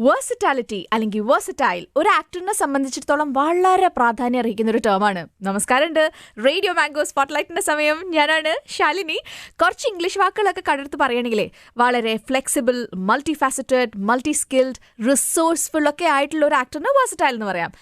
Versatility അല്ലെങ്കിൽ versatile ഒരു ആക്ടറിനെ സംബന്ധിച്ചിടത്തോളം വളരെ പ്രാധാന്യം അർഹിക്കുന്ന ഒരു ടേമാണ്. നമസ്കാരമുണ്ട്, റേഡിയോ മാംഗോ സ്പോട്ട്ലൈറ്റിന്റെ സമയം. ഞാനാണ് ശാലിനി. കുറച്ച് ഇംഗ്ലീഷ് വാക്കുകളൊക്കെ കടർത്ത് പറയുകയാണെങ്കിലേ വളരെ flexible, multi faceted, multi skilled, resourceful ഒക്കെ ആയിട്ടുള്ള ഒരു ആക്ടറിന് വേഴ്സറ്റൈൽ എന്ന് പറയാം.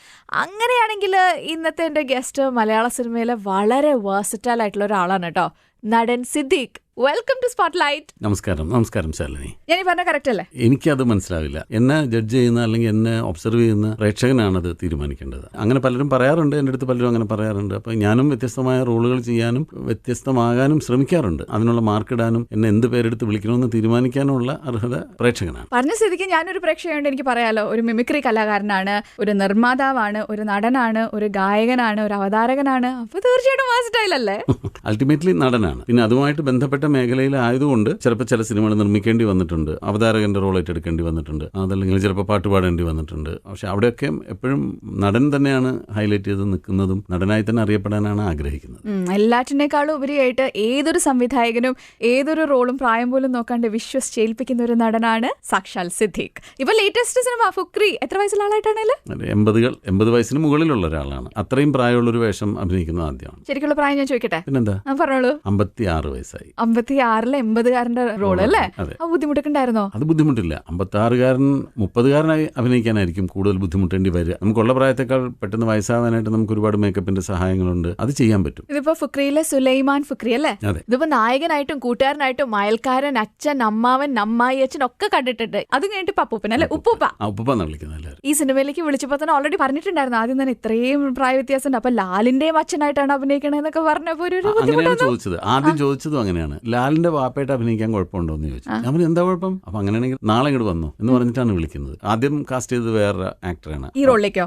അങ്ങനെയാണെങ്കിൽ ഇന്നത്തെ എൻ്റെ ഗസ്റ്റ് മലയാള സിനിമയിലെ വളരെ വേഴ്സറ്റൈൽ ആയിട്ടുള്ള ഒരാളാണ് കേട്ടോ, നടൻ സിദ്ദീഖ്. Welcome to spotlight. നമസ്കാരം ശാലിനി. ഞാൻ പറഞ്ഞ കറക്റ്റ് അല്ലേ? എനിക്കത് മനസ്സിലാവില്ല. എന്നെ ജഡ്ജ് ചെയ്യുന്ന അല്ലെങ്കിൽ എന്നെ ഒബ്സർവ് ചെയ്യുന്ന പ്രേക്ഷകനാണത് തീരുമാനിക്കേണ്ടത്. അങ്ങനെ പലരും പറയാറുണ്ട്, എൻ്റെ അടുത്ത് പലരും അങ്ങനെ പറയാറുണ്ട്. അപ്പോൾ ഞാനും വ്യത്യസ്തമായ റോളുകൾ ചെയ്യാനും വ്യത്യസ്തമാകാനും ശ്രമിക്കാറുണ്ട്. അതിനുള്ള മാർക്കിടാനും എന്നെ എന്ത് പേരെടുത്ത് വിളിക്കണമെന്ന് തീരുമാനിക്കാനുള്ള അർഹത പ്രേക്ഷകനാണ്. പറഞ്ഞ സ്ഥിതിക്ക് ഞാനൊരു പ്രേക്ഷകനുണ്ട്, എനിക്ക് പറയാലോ. ഒരു മിമിക്രി കലാകാരനാണ്, ഒരു നിർമ്മാതാവാണ്, ഒരു നടനാണ്, ഒരു ഗായകനാണ്, ഒരു അവതാരകനാണ്. അപ്പോൾ തീർച്ചയായിട്ടും വേഴ്സറ്റൈൽ അല്ലേ? അൾട്ടിമേറ്റ്ലി നടനാണ്. പിന്നെ അതുമായിട്ട് ബന്ധപ്പെട്ട മേഖലയിലായതുകൊണ്ട് ചിലപ്പോൾ ചില സിനിമകൾ നിർമ്മിക്കേണ്ടി വന്നിട്ടുണ്ട്, അവതാരകന്റെ റോൾ ഏറ്റെടുക്കേണ്ടി വന്നിട്ടുണ്ട്, അതല്ലെങ്കിൽ ചിലപ്പോൾ പാട്ട് പാടേണ്ടി വന്നിട്ടുണ്ട്. പക്ഷെ അവിടെയൊക്കെ എപ്പോഴും നടൻ തന്നെയാണ് ഹൈലൈറ്റ് ചെയ്ത് നിൽക്കുന്നതും നടനായി തന്നെ അറിയപ്പെടാനാണ് ആഗ്രഹിക്കുന്നത്. എല്ലാറ്റിനേക്കാളും ഉപരിയായിട്ട് ഏതൊരു സംവിധായകനും ഏതൊരു റോളും പ്രായം പോലും നോക്കാണ്ട് വിശ്വസിച്ചേൽപ്പിക്കുന്ന ഒരു നടനാണ് സാക്ഷാൽ സിദ്ദീഖ്. ഇപ്പൊ ലേറ്റസ്റ്റ് സിനിമ ഫുക്രി എത്ര വയസ്സുള്ള ആളായിട്ടാണല്ലേ? 80 വയസ്സിന് മുകളിലുള്ള ഒരാളാണ്. അത്രയും പ്രായമുള്ളൊരു വേഷം അഭിനയിക്കുന്നത് ആദ്യമാണ്. ശരിക്കുള്ള പ്രായം ഞാൻ ചോദിക്കട്ടെ? പിന്നെന്താ, പറഞ്ഞോളൂ. 56 വയസ്സായി. 56-ലെ 80-കാരന്റെ റോള് അല്ലേ? ആ ബുദ്ധിമുട്ടൊക്കെ ഉണ്ടായിരുന്നോ? അത് ബുദ്ധിമുട്ടില്ല. 56-കാരൻ 30-കാരനായി അഭിനയിക്കാനായിരിക്കും കൂടുതൽ ബുദ്ധിമുട്ടേണ്ടി വരിക. നമുക്കുള്ള പ്രായത്തെക്കാൾ പെട്ടെന്ന് വയസ്സാവാനായിട്ട് നമുക്ക് ഒരുപാട് മേക്കപ്പിന്റെ സഹായങ്ങളുണ്ട്, അത് ചെയ്യാൻ പറ്റും. ഇതിപ്പോ ഫുക്രിയിലെ സുലൈമാൻ ഫുക്രി അല്ലേ? ഇതിപ്പോ നായകനായിട്ടും കൂട്ടുകാരനായിട്ടും അയൽക്കാരൻ, അച്ഛൻ, അമ്മാവൻ, അമ്മായി, അച്ഛൻ ഒക്കെ കണ്ടിട്ടുണ്ട്. അത് കഴിഞ്ഞിട്ട് പപ്പൂപ്പൻ അല്ലെ, ഉപ്പൂപ്പ വിളിക്കുന്നത്. ഈ സിനിമയിലേക്ക് വിളിച്ചപ്പോ തന്നെ ഓൾറെഡി പറഞ്ഞിട്ടുണ്ടായിരുന്നു ആദ്യം തന്നെ ഇത്രയും പ്രായ വ്യത്യാസം ഉണ്ട്, അപ്പൊ ലാലിന്റെയും അച്ഛനായിട്ടാണ് അഭിനയിക്കണെന്നൊക്കെ പറഞ്ഞപ്പോ ആദ്യം ചോദിച്ചതും അങ്ങനെയാണ്, ലാലിന്റെ വാപ്പയായിട്ട് അഭിനയിക്കാൻ കുഴപ്പമുണ്ടോ എന്ന് ചോദിച്ചു. ഞാൻ എന്താ കുഴപ്പം, അപ്പൊ അങ്ങനെയാണെങ്കിൽ നാളെ ഇങ്ങോട്ട് വന്നു എന്ന് പറഞ്ഞിട്ടാണ് വിളിക്കുന്നത്. ആദ്യം കാസ്റ്റ് ചെയ്തത് വേറെ ആക്ടറാണ് ഈ റോളിലേക്ക്.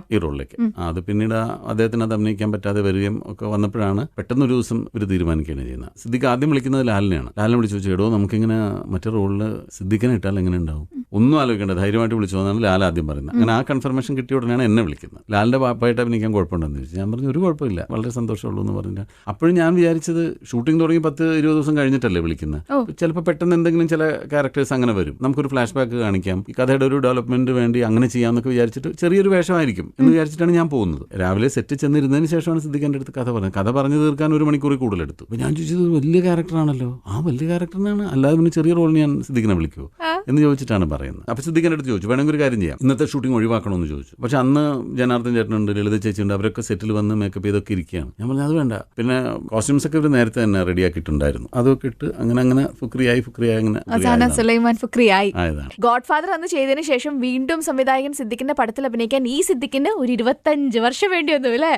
അത് പിന്നീട് അദ്ദേഹത്തിന് അത് അഭിനയിക്കാൻ പറ്റാതെ വരികയും ഒക്കെ വന്നപ്പോഴാണ് പെട്ടെന്നൊരു ദിവസം ഒരു തീരുമാനിക്കുകയാണ് ചെയ്യുന്നത്. സിദ്ദീഖ് ആദ്യം വിളിക്കുന്നത് ലാലിനെയാണ്. ലാലിനെ വിളിച്ചു ചോദിച്ചു, എടോ നമുക്കിങ്ങനെ മറ്റേ റോളിൽ സിദ്ദീഖിനെ ഇട്ടാൽ എങ്ങനെ ഉണ്ടാവും, ഒന്നും ആലോചിക്കേണ്ട, ധൈര്യമായിട്ട് വിളിച്ചു എന്നാണ് ലാൽ ആദ്യം പറയുന്നത്. അങ്ങനെ ആ കൺഫർമേഷൻ കിട്ടിയ ഉടനെയാണ് എന്നെ വിളിക്കുന്നത്. ലാലിന്റെ വാപ്പായിട്ട് അഭിനയിക്കാൻ കുഴപ്പമുണ്ടെന്ന് ചോദിച്ചു. ഞാൻ പറഞ്ഞു ഒരു കുഴപ്പമില്ല, വളരെ സന്തോഷമുള്ളൂ എന്ന് പറഞ്ഞിട്ട്. അപ്പോഴും ഞാൻ വിചാരിച്ചത് ഷൂട്ടിംഗ് തുടങ്ങി 10-20 ദിവസം കഴിഞ്ഞിട്ടല്ലേ വിളിക്കുന്നത്. ചിലപ്പോൾ പെട്ടെന്ന് എന്തെങ്കിലും ചില ക്യാരക്ടേഴ്സ് അങ്ങനെ വരും, നമുക്കൊരു ഫ്ലാഷ് ബാക്ക് കാണിക്കാം, ഈ കഥയുടെ ഒരു ഡെവലപ്മെന്റ് വേണ്ടി അങ്ങനെ ചെയ്യാമെന്നൊക്കെ വിചാരിച്ചിട്ട് ചെറിയൊരു വേഷമായിരിക്കും എന്ന് വിചാരിച്ചിട്ടാണ് ഞാൻ പോകുന്നത്. രാവിലെ സെറ്റ് ചെന്നിരുന്നതിന് ശേഷമാണ് സിദ്ദീഖ് എൻ്റെ അടുത്ത് കഥ പറഞ്ഞത്. കഥ പറഞ്ഞു തീർക്കാൻ 1 മണിക്കൂർ കൂടുതലെടുത്തു. അപ്പോൾ ഞാൻ ചോദിച്ചത് വലിയ ക്യാരക്ടറാണല്ലോ, വലിയ ക്യാരക്ടറിനാണ്, അല്ലാതെ പിന്നെ ചെറിയ റോളിന് ഞാൻ സിദ്ദീഖിനെ വിളിക്കുമോ എന്ന് ചോദിച്ചിട്ടാണ് പറയുന്നത്. അപ്പോൾ സിദ്ദീഖിൻ്റെ അടുത്ത് ചോദിച്ചു, വേണമെങ്കിൽ ഒരു കാര്യം ചെയ്യാം, ഇന്നത്തെ ഷൂട്ടിംഗ് ഒഴിവാക്കണമെന്ന് ചോദിച്ചു. പക്ഷെ അന്ന് ജനാർദ്ദൻ ചേട്ടനുണ്ട്, ലളിത ചേച്ചിയുണ്ട്, അവരൊക്കെ സെറ്റിൽ വന്ന് മേക്കപ്പ് ചെയ്തൊക്കെ ഇരിക്കുകയാണ്. ഞാൻ പറഞ്ഞു അത് വേണ്ട. പിന്നെ കോസ്റ്റ്യൂംസ് ഒക്കെ ഇവർ നേരത്തെ തന്നെ റെഡിയാക്കിയിട്ടുണ്ടായിരുന്നു, അതൊക്കെ ഇട്ട് അങ്ങനെ ഫുക്രിയായി അങ്ങനെ സുലൈമാൻ ഫുക്രിയായി. ഗോഡ് ഫാദർ അന്ന് ചെയ്തതിനു ശേഷം വീണ്ടും സംവിധായകൻ സിദ്ദീഖിന്റെ പടത്തിൽ അഭിനയിക്കാൻ ഈ സിദ്ദീഖിന് ഒരു 25 വർഷം വേണ്ടി വന്നു അല്ലേ?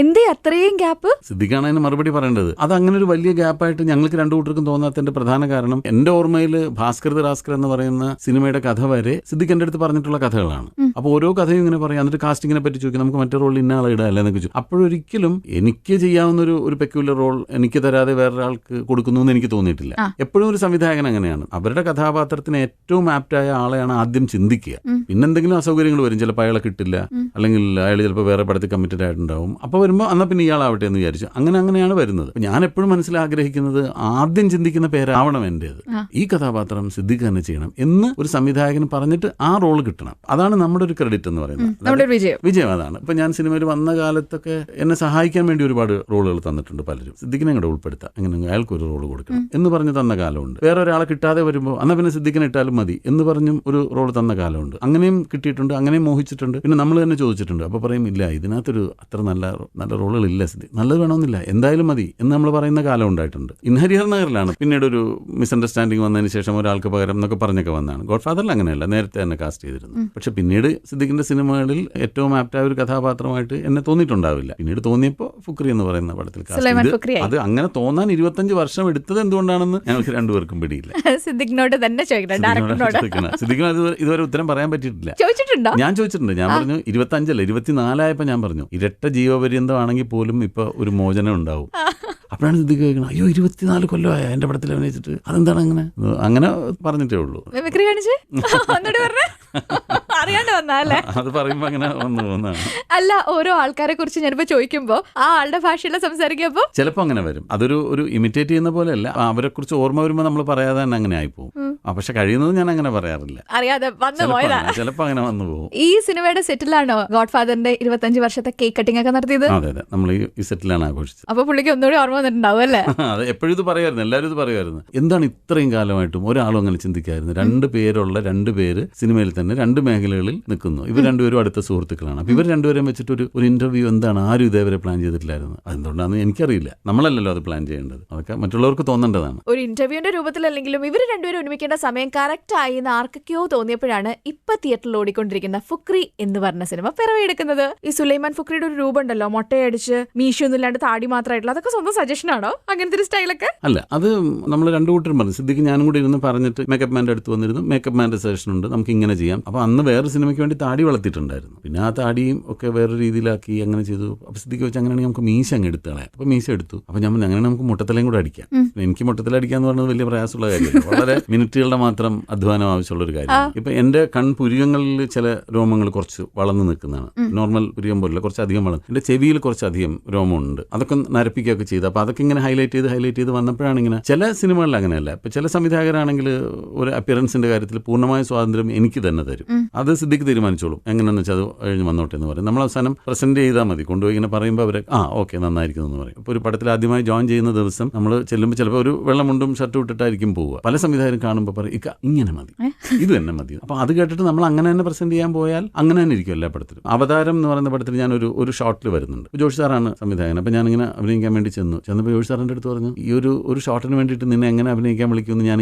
എന്തേ അത്രയും ഗ്യാപ്പ്? സിദ്ദീഖാണ് അതിന് മറുപടി പറയേണ്ടത്. അത് അങ്ങനെ ഒരു വലിയ ഗ്യാപ്പായിട്ട് ഞങ്ങൾക്ക് രണ്ടു കൂട്ടർക്കും തോന്നാത്തതിന്റെ പ്രധാന കാരണം, എന്റെ ഓർമ്മയിൽ ഭാസ്കർ റാസ്കർ എന്ന് പറയുന്ന സിനിമയുടെ കഥ വരെ സിദ്ദീഖ് എന്റെ അടുത്ത് പറഞ്ഞിട്ടുള്ള കഥകളാണ്. അപ്പോൾ ഓരോ കഥയും ഇങ്ങനെ പറയാം, എന്നിട്ട് കാസ്റ്റിങ്ങിനെ പറ്റി ചോദിക്കും, നമുക്ക് മറ്റേ റോളിൽ ഇന്ന ആളെ ഇടാം എന്നൊക്കെ ചോദിക്കും. അപ്പോഴൊരിക്കലും എനിക്ക് ചെയ്യാവുന്ന ഒരു പെക്യുലർ റോൾ എനിക്ക് തരാതെ വേറൊരാൾക്ക് കൊടുക്കുന്നു എന്ന് എനിക്ക് തോന്നിയിട്ടില്ല. എപ്പോഴും ഒരു സംവിധായകൻ അങ്ങനെയാണ്, അവരുടെ കഥാപാത്രത്തിന് ഏറ്റവും ആപ്റ്റായ ആളെയാണ് ആദ്യം ചിന്തിക്കുക. പിന്നെന്തെങ്കിലും അസൗകര്യങ്ങൾ വരും, ചിലപ്പോൾ അയാളെ കിട്ടില്ല, അല്ലെങ്കിൽ അയാൾ ചിലപ്പോൾ വേറെ പടത്തിൽ കമ്മിറ്റഡ് ആയിട്ടുണ്ടാവും. അപ്പോൾ വരുമ്പോൾ എന്നാൽ പിന്നെ ഇയാളാവട്ടെ എന്ന് വിചാരിച്ചു അങ്ങനെയാണ് വരുന്നത്. ഞാൻ എപ്പോഴും മനസ്സിലാഗ്രഹിക്കുന്നത് ആദ്യം ചിന്തിക്കുന്ന പേരാവണം എന്റേത്, ഈ കഥാപാത്രം സിദ്ദീഖ് തന്നെ ചെയ്യണം എന്ന് ഒരു സംവിധായകന് പറഞ്ഞിട്ട് ആ റോൾ കിട്ടണം. അതാണ് നമ്മുടെ ഒരു ക്രെഡിറ്റ് എന്ന് പറയുന്നത്, വിജയം അതാണ്. ഇപ്പൊ ഞാൻ സിനിമയിൽ വന്ന കാലത്തൊക്കെ എന്നെ സഹായിക്കാൻ വേണ്ടി ഒരുപാട് റോളുകൾ തന്നിട്ടുണ്ട് പലരും. സിദ്ദീഖിനെ കൂടെ ഉൾപ്പെടുത്താം, അങ്ങനെ അയാൾക്ക് ഒരു റോൾ കൊടുക്കണം എന്ന് പറഞ്ഞ് തന്ന കാലമുണ്ട്. വേറെ ഒരാളെ കിട്ടാതെ വരുമ്പോൾ എന്നാൽ പിന്നെ സിദ്ദീഖിനെ ഇട്ടാലും മതി എന്ന് പറഞ്ഞും ഒരു റോൾ തന്ന കാലമുണ്ട്. അങ്ങനെയും കിട്ടിയിട്ടുണ്ട്, അങ്ങനെയും മോഹിച്ചിട്ടുണ്ട്. പിന്നെ നമ്മൾ തന്നെ ചോദിച്ചിട്ടുണ്ട്, അപ്പോൾ പറയും ഇല്ല ഇതിനകത്തൊരു അത്ര നല്ല റോളുകൾ ഇല്ല, സിദ്ദീഖ് നല്ലത് വേണമെന്നില്ല, എന്തായാലും മതി എന്ന് നമ്മൾ പറയുന്ന കാലം ഉണ്ടായിട്ടുണ്ട്. ഇൻഹരിയർ നഗറിലാണ് പിന്നീട് ഒരു മിസ്അണ്ടർസ്റ്റാൻഡിങ് വന്നതിന് ശേഷം ഒരാൾക്ക് പകരം എന്നൊക്കെ പറഞ്ഞൊക്കെ വന്നതാണ്. ഗോഡ് ഫാദറിൽ അങ്ങനെയല്ല, നേരത്തെ തന്നെ കാസ്റ്റ് ചെയ്തിരുന്നു. പക്ഷെ പിന്നീട് സിദ്ദീഖിന്റെ സിനിമകളിൽ ഏറ്റവും ആപ്റ്റായ ഒരു കഥാപാത്രമായിട്ട് എന്നെ തോന്നിയിട്ടുണ്ടാവില്ല. പിന്നീട് തോന്നിയപ്പോൾ ഫുക്രി എന്ന് പറയുന്ന പടത്തിൽ അത് അങ്ങനെ തോന്നാൻ 25 വർഷം എടുത്തത് എന്തുകൊണ്ടാണെന്ന് ഞങ്ങൾക്ക് രണ്ടുപേർക്കും പിടിയില്ല. സിദ്ദീഖിനോട് തന്നെ സിദ്ദീഖിന് ഇതുവരെ ഉത്തരം പറയാൻ പറ്റിയിട്ടില്ല. ഞാൻ ചോദിച്ചിട്ടുണ്ട്, ഞാൻ പറഞ്ഞു 25 അല്ല 24 ഞാൻ പറഞ്ഞു ഇരട്ട ജീവപര്യന്തമാണെങ്കിൽ പോലും ഇപ്പൊ ഒരു മോചനം ഉണ്ടാവും. അപ്പോഴാണ് സിദ്ദീഖ് കേൾക്കണം, അയ്യോ 24 കൊല്ലമായ എന്റെ പടത്തിൽ അഭിനയിച്ചിട്ട് അതെന്താണ് അങ്ങനെ പറഞ്ഞിട്ടേ ഉള്ളൂ. അറിയാണ്ട് വന്നല്ലേ? അത് പറയുമ്പോ അങ്ങനെ വന്നു പോകുന്നതാണ്. അല്ല, ഓരോ ആൾക്കാരെ കുറിച്ച് ഞാനിപ്പോ ചോദിക്കുമ്പോ ആ ആളുടെ ഭാഷയില് സംസാരിക്കുമ്പോ ചിലപ്പോൾ അങ്ങനെ വരും. അതൊരു ഇമിറ്റേറ്റ് ചെയ്യുന്ന പോലെയല്ല, അവരെ കുറിച്ച് ഓർമ്മ വരുമ്പോൾ നമ്മൾ പറയാതെ തന്നെ അങ്ങനെ ആയിപ്പോവും. പക്ഷെ കഴിയുന്നത് ഞാൻ അങ്ങനെ പറയാറില്ല, അറിയാതെ വന്നു പോയതാ. ചിലപ്പോൾ അങ്ങനെ വന്നു പോകും. ഈ സിനിമയുടെ സെറ്റിലാണോ ഗോഡ് ഫാദറിന്റെ 25 വർഷത്തെ കേക്ക് കട്ടിംഗ് ഒക്കെ നടത്തിയത്? അതെ അതെ, നമ്മൾ ഈ സെറ്റിലാണ് ആഘോഷിച്ചത്. അപ്പൊ പുള്ളിക്ക് ഒന്നുകൂടി ഓർമ്മ വന്നിട്ടുണ്ടാവും അല്ലേ? അത് എപ്പോഴും ഇത് പറയുമായിരുന്നു, എല്ലാവരും ഇത് പറയുമായിരുന്നു. എന്താണ് ഇത്രയും കാലമായിട്ടും ഒരാളും അങ്ങനെ ചിന്തിക്കായിരുന്നു. 2 പേരുള്ള 2 പേര് സിനിമയിൽ തന്നെ 2 മേഖലകളിൽ നിൽക്കുന്നു. ഇവർ രണ്ടുപേരും അടുത്ത സുഹൃത്തുക്കളാണ്. അപ്പൊ ഇവർ രണ്ടുപേരും വെച്ചിട്ട് ഒരു ഇന്റർവ്യൂ എന്താണ് ആരും ഇതേവരെ പ്ലാൻ ചെയ്തിട്ടില്ലായിരുന്നു. അതെന്തുകൊണ്ടാണെന്ന് എനിക്കറിയില്ല, നമ്മളല്ലല്ലോ അത് പ്ലാൻ ചെയ്യേണ്ടത്, അതൊക്കെ മറ്റുള്ളവർക്ക് തോന്നേണ്ടതാണ്. ഒരു ഇന്റർവ്യൂവിന്റെ രൂപത്തിലല്ലെങ്കിലും ഇവർ രണ്ടുപേരും ഒരുമിക്കേണ്ട സമയം കറക്റ്റ് ആയി എന്ന് ആർക്കൊക്കെയോ തോന്നിയപ്പോഴാണ് ഇപ്പൊ തിയേറ്ററിൽ ഓടിക്കൊണ്ടിരിക്കുന്ന ഫുക്രി എന്ന് പറഞ്ഞ സിനിമ പിറവിയെടുക്കുന്നത്. ഈ സുലൈമാൻ ഫുക്രിയുടെ ഒരു രൂപം ഉണ്ടല്ലോ, മൊട്ടയടിച്ച് മീശയൊന്നും ഇല്ലാണ്ട് താടി മാത്രമായിട്ടുള്ള, അതൊക്കെ സ്വന്തം സജഷൻ ആണോ അങ്ങനത്തെ ഒരു സ്റ്റൈലൊക്കെ? അല്ല, അത് നമ്മൾ 2 കൂട്ടരും പറഞ്ഞു. സിദ്ദിഖ് ഞാനും കൂടി ഇരുന്ന് പറഞ്ഞിട്ട് മേക്കപ്പ് മാൻ്റെ അടുത്ത് വന്നിരുന്നു. മേക്കപ്പ് മാൻ്റെ സജഷൻ ഉണ്ട്, നമുക്ക് ഇങ്ങനെ ചെയ്യാം. അപ്പൊ അന്ന് വേറെ സിനിമയ്ക്ക് വേണ്ടി താടി വളർത്തിയിട്ടുണ്ടായിരുന്നു. പിന്നെ ആ താടിയും ഒക്കെ വേറെ രീതിയിലാക്കി അങ്ങനെ ചെയ്തു. അപ്പൊ സിദ്ദിഖ് വെച്ച് അങ്ങനെയാണെങ്കിൽ നമുക്ക് മീശ അങ്ങ് എടുത്താളെ. അപ്പൊ മീശ എടുത്തു. അപ്പൊ ഞാൻ അങ്ങനെ നമുക്ക് മുട്ടത്തലയും കൂടെ അടിക്കാം. എനിക്ക് മുട്ടത്തലടിക്കാന്ന് പറഞ്ഞത് വലിയ പ്രയാസമുള്ള കാര്യമല്ല, വളരെ മിനിറ്റുകളുടെ മാത്രം അധ്വാനം ആവശ്യമുള്ള ഒരു കാര്യമാണ്. ഇപ്പൊ എന്റെ കൺപുരികങ്ങളിൽ ചില രോമങ്ങൾ കുറച്ച് വളർന്നു നിൽക്കുന്നതാണ്. നോർമൽ പുരികം പോലെ കുറച്ചധികം വളർന്നു. എന്റെ ചെവിയിൽ കുറച്ചധികം രോമമുണ്ട്. അതൊക്കെ നരപ്പിക്കുകയൊക്കെ ചെയ്തു. അപ്പൊ അതൊക്കെ ഇങ്ങനെ ഹൈലൈറ്റ് ചെയ്ത് വന്നപ്പോഴാണ് ഇങ്ങനെ. ചില സിനിമകളിൽ അങ്ങനെയല്ല. ഇപ്പൊ ചില സംവിധായകരാണെങ്കിൽ ഒരു അപ്പിയറൻസിന്റെ കാര്യത്തിൽ പൂർണ്ണമായ സ്വാതന്ത്ര്യം എനിക്ക് തന്നെ തരും. അത് സിദ്ദിഖ് തീരുമാനിച്ചോളും, എങ്ങനെയാണെന്ന് വെച്ചാൽ അത് കഴിഞ്ഞ് വന്നോട്ടെ എന്ന് പറയും. നമ്മൾ അവസാനം പ്രസന്റ് ചെയ്താൽ മതി, കൊണ്ടുപോയി ഇങ്ങനെ പറയുമ്പോൾ അവരെ ഓക്കെ നന്നായിരിക്കുന്നു എന്ന് പറയും. ഇപ്പോൾ ഒരു പടത്തിൽ ആദ്യമായി ജോയിൻ ചെയ്യുന്ന ദിവസം നമ്മൾ ചെല്ലുമ്പോൾ ചിലപ്പോൾ ഒരു വെള്ളമുണ്ടും ഷർട്ടും ഇട്ടിട്ടായിരിക്കും പോവുക. പല സംവിധായകരും കാണുമ്പോൾ പറയും ഇങ്ങനെ മതി, ഇത് തന്നെ മതി. അപ്പൊ അത് കേട്ടിട്ട് നമ്മൾ അങ്ങനെ തന്നെ പ്രസന്റ് ചെയ്യാൻ പോയാൽ അങ്ങനെ തന്നെ ഇരിക്കും എല്ലാ പടത്തിലും. അവതാരം എന്ന് പറയുന്ന പടത്തിൽ ഞാൻ ഒരു ഷോട്ടിൽ വരുന്നുണ്ട്. ജോഷി സാറാണ് സംവിധായകൻ. അപ്പൊ ഞാനിങ്ങനെ അഭിനയിക്കാൻ വേണ്ടി ചെന്നപ്പോൾ ജോഷി സാറിന്റെ അടുത്ത് പറഞ്ഞു, ഈ ഒരു ഷോട്ടിന് വേണ്ടിയിട്ട് നിന്നെ എങ്ങനെ അഭിനയിക്കാൻ വിളിക്കുമെന്ന് ഞാൻ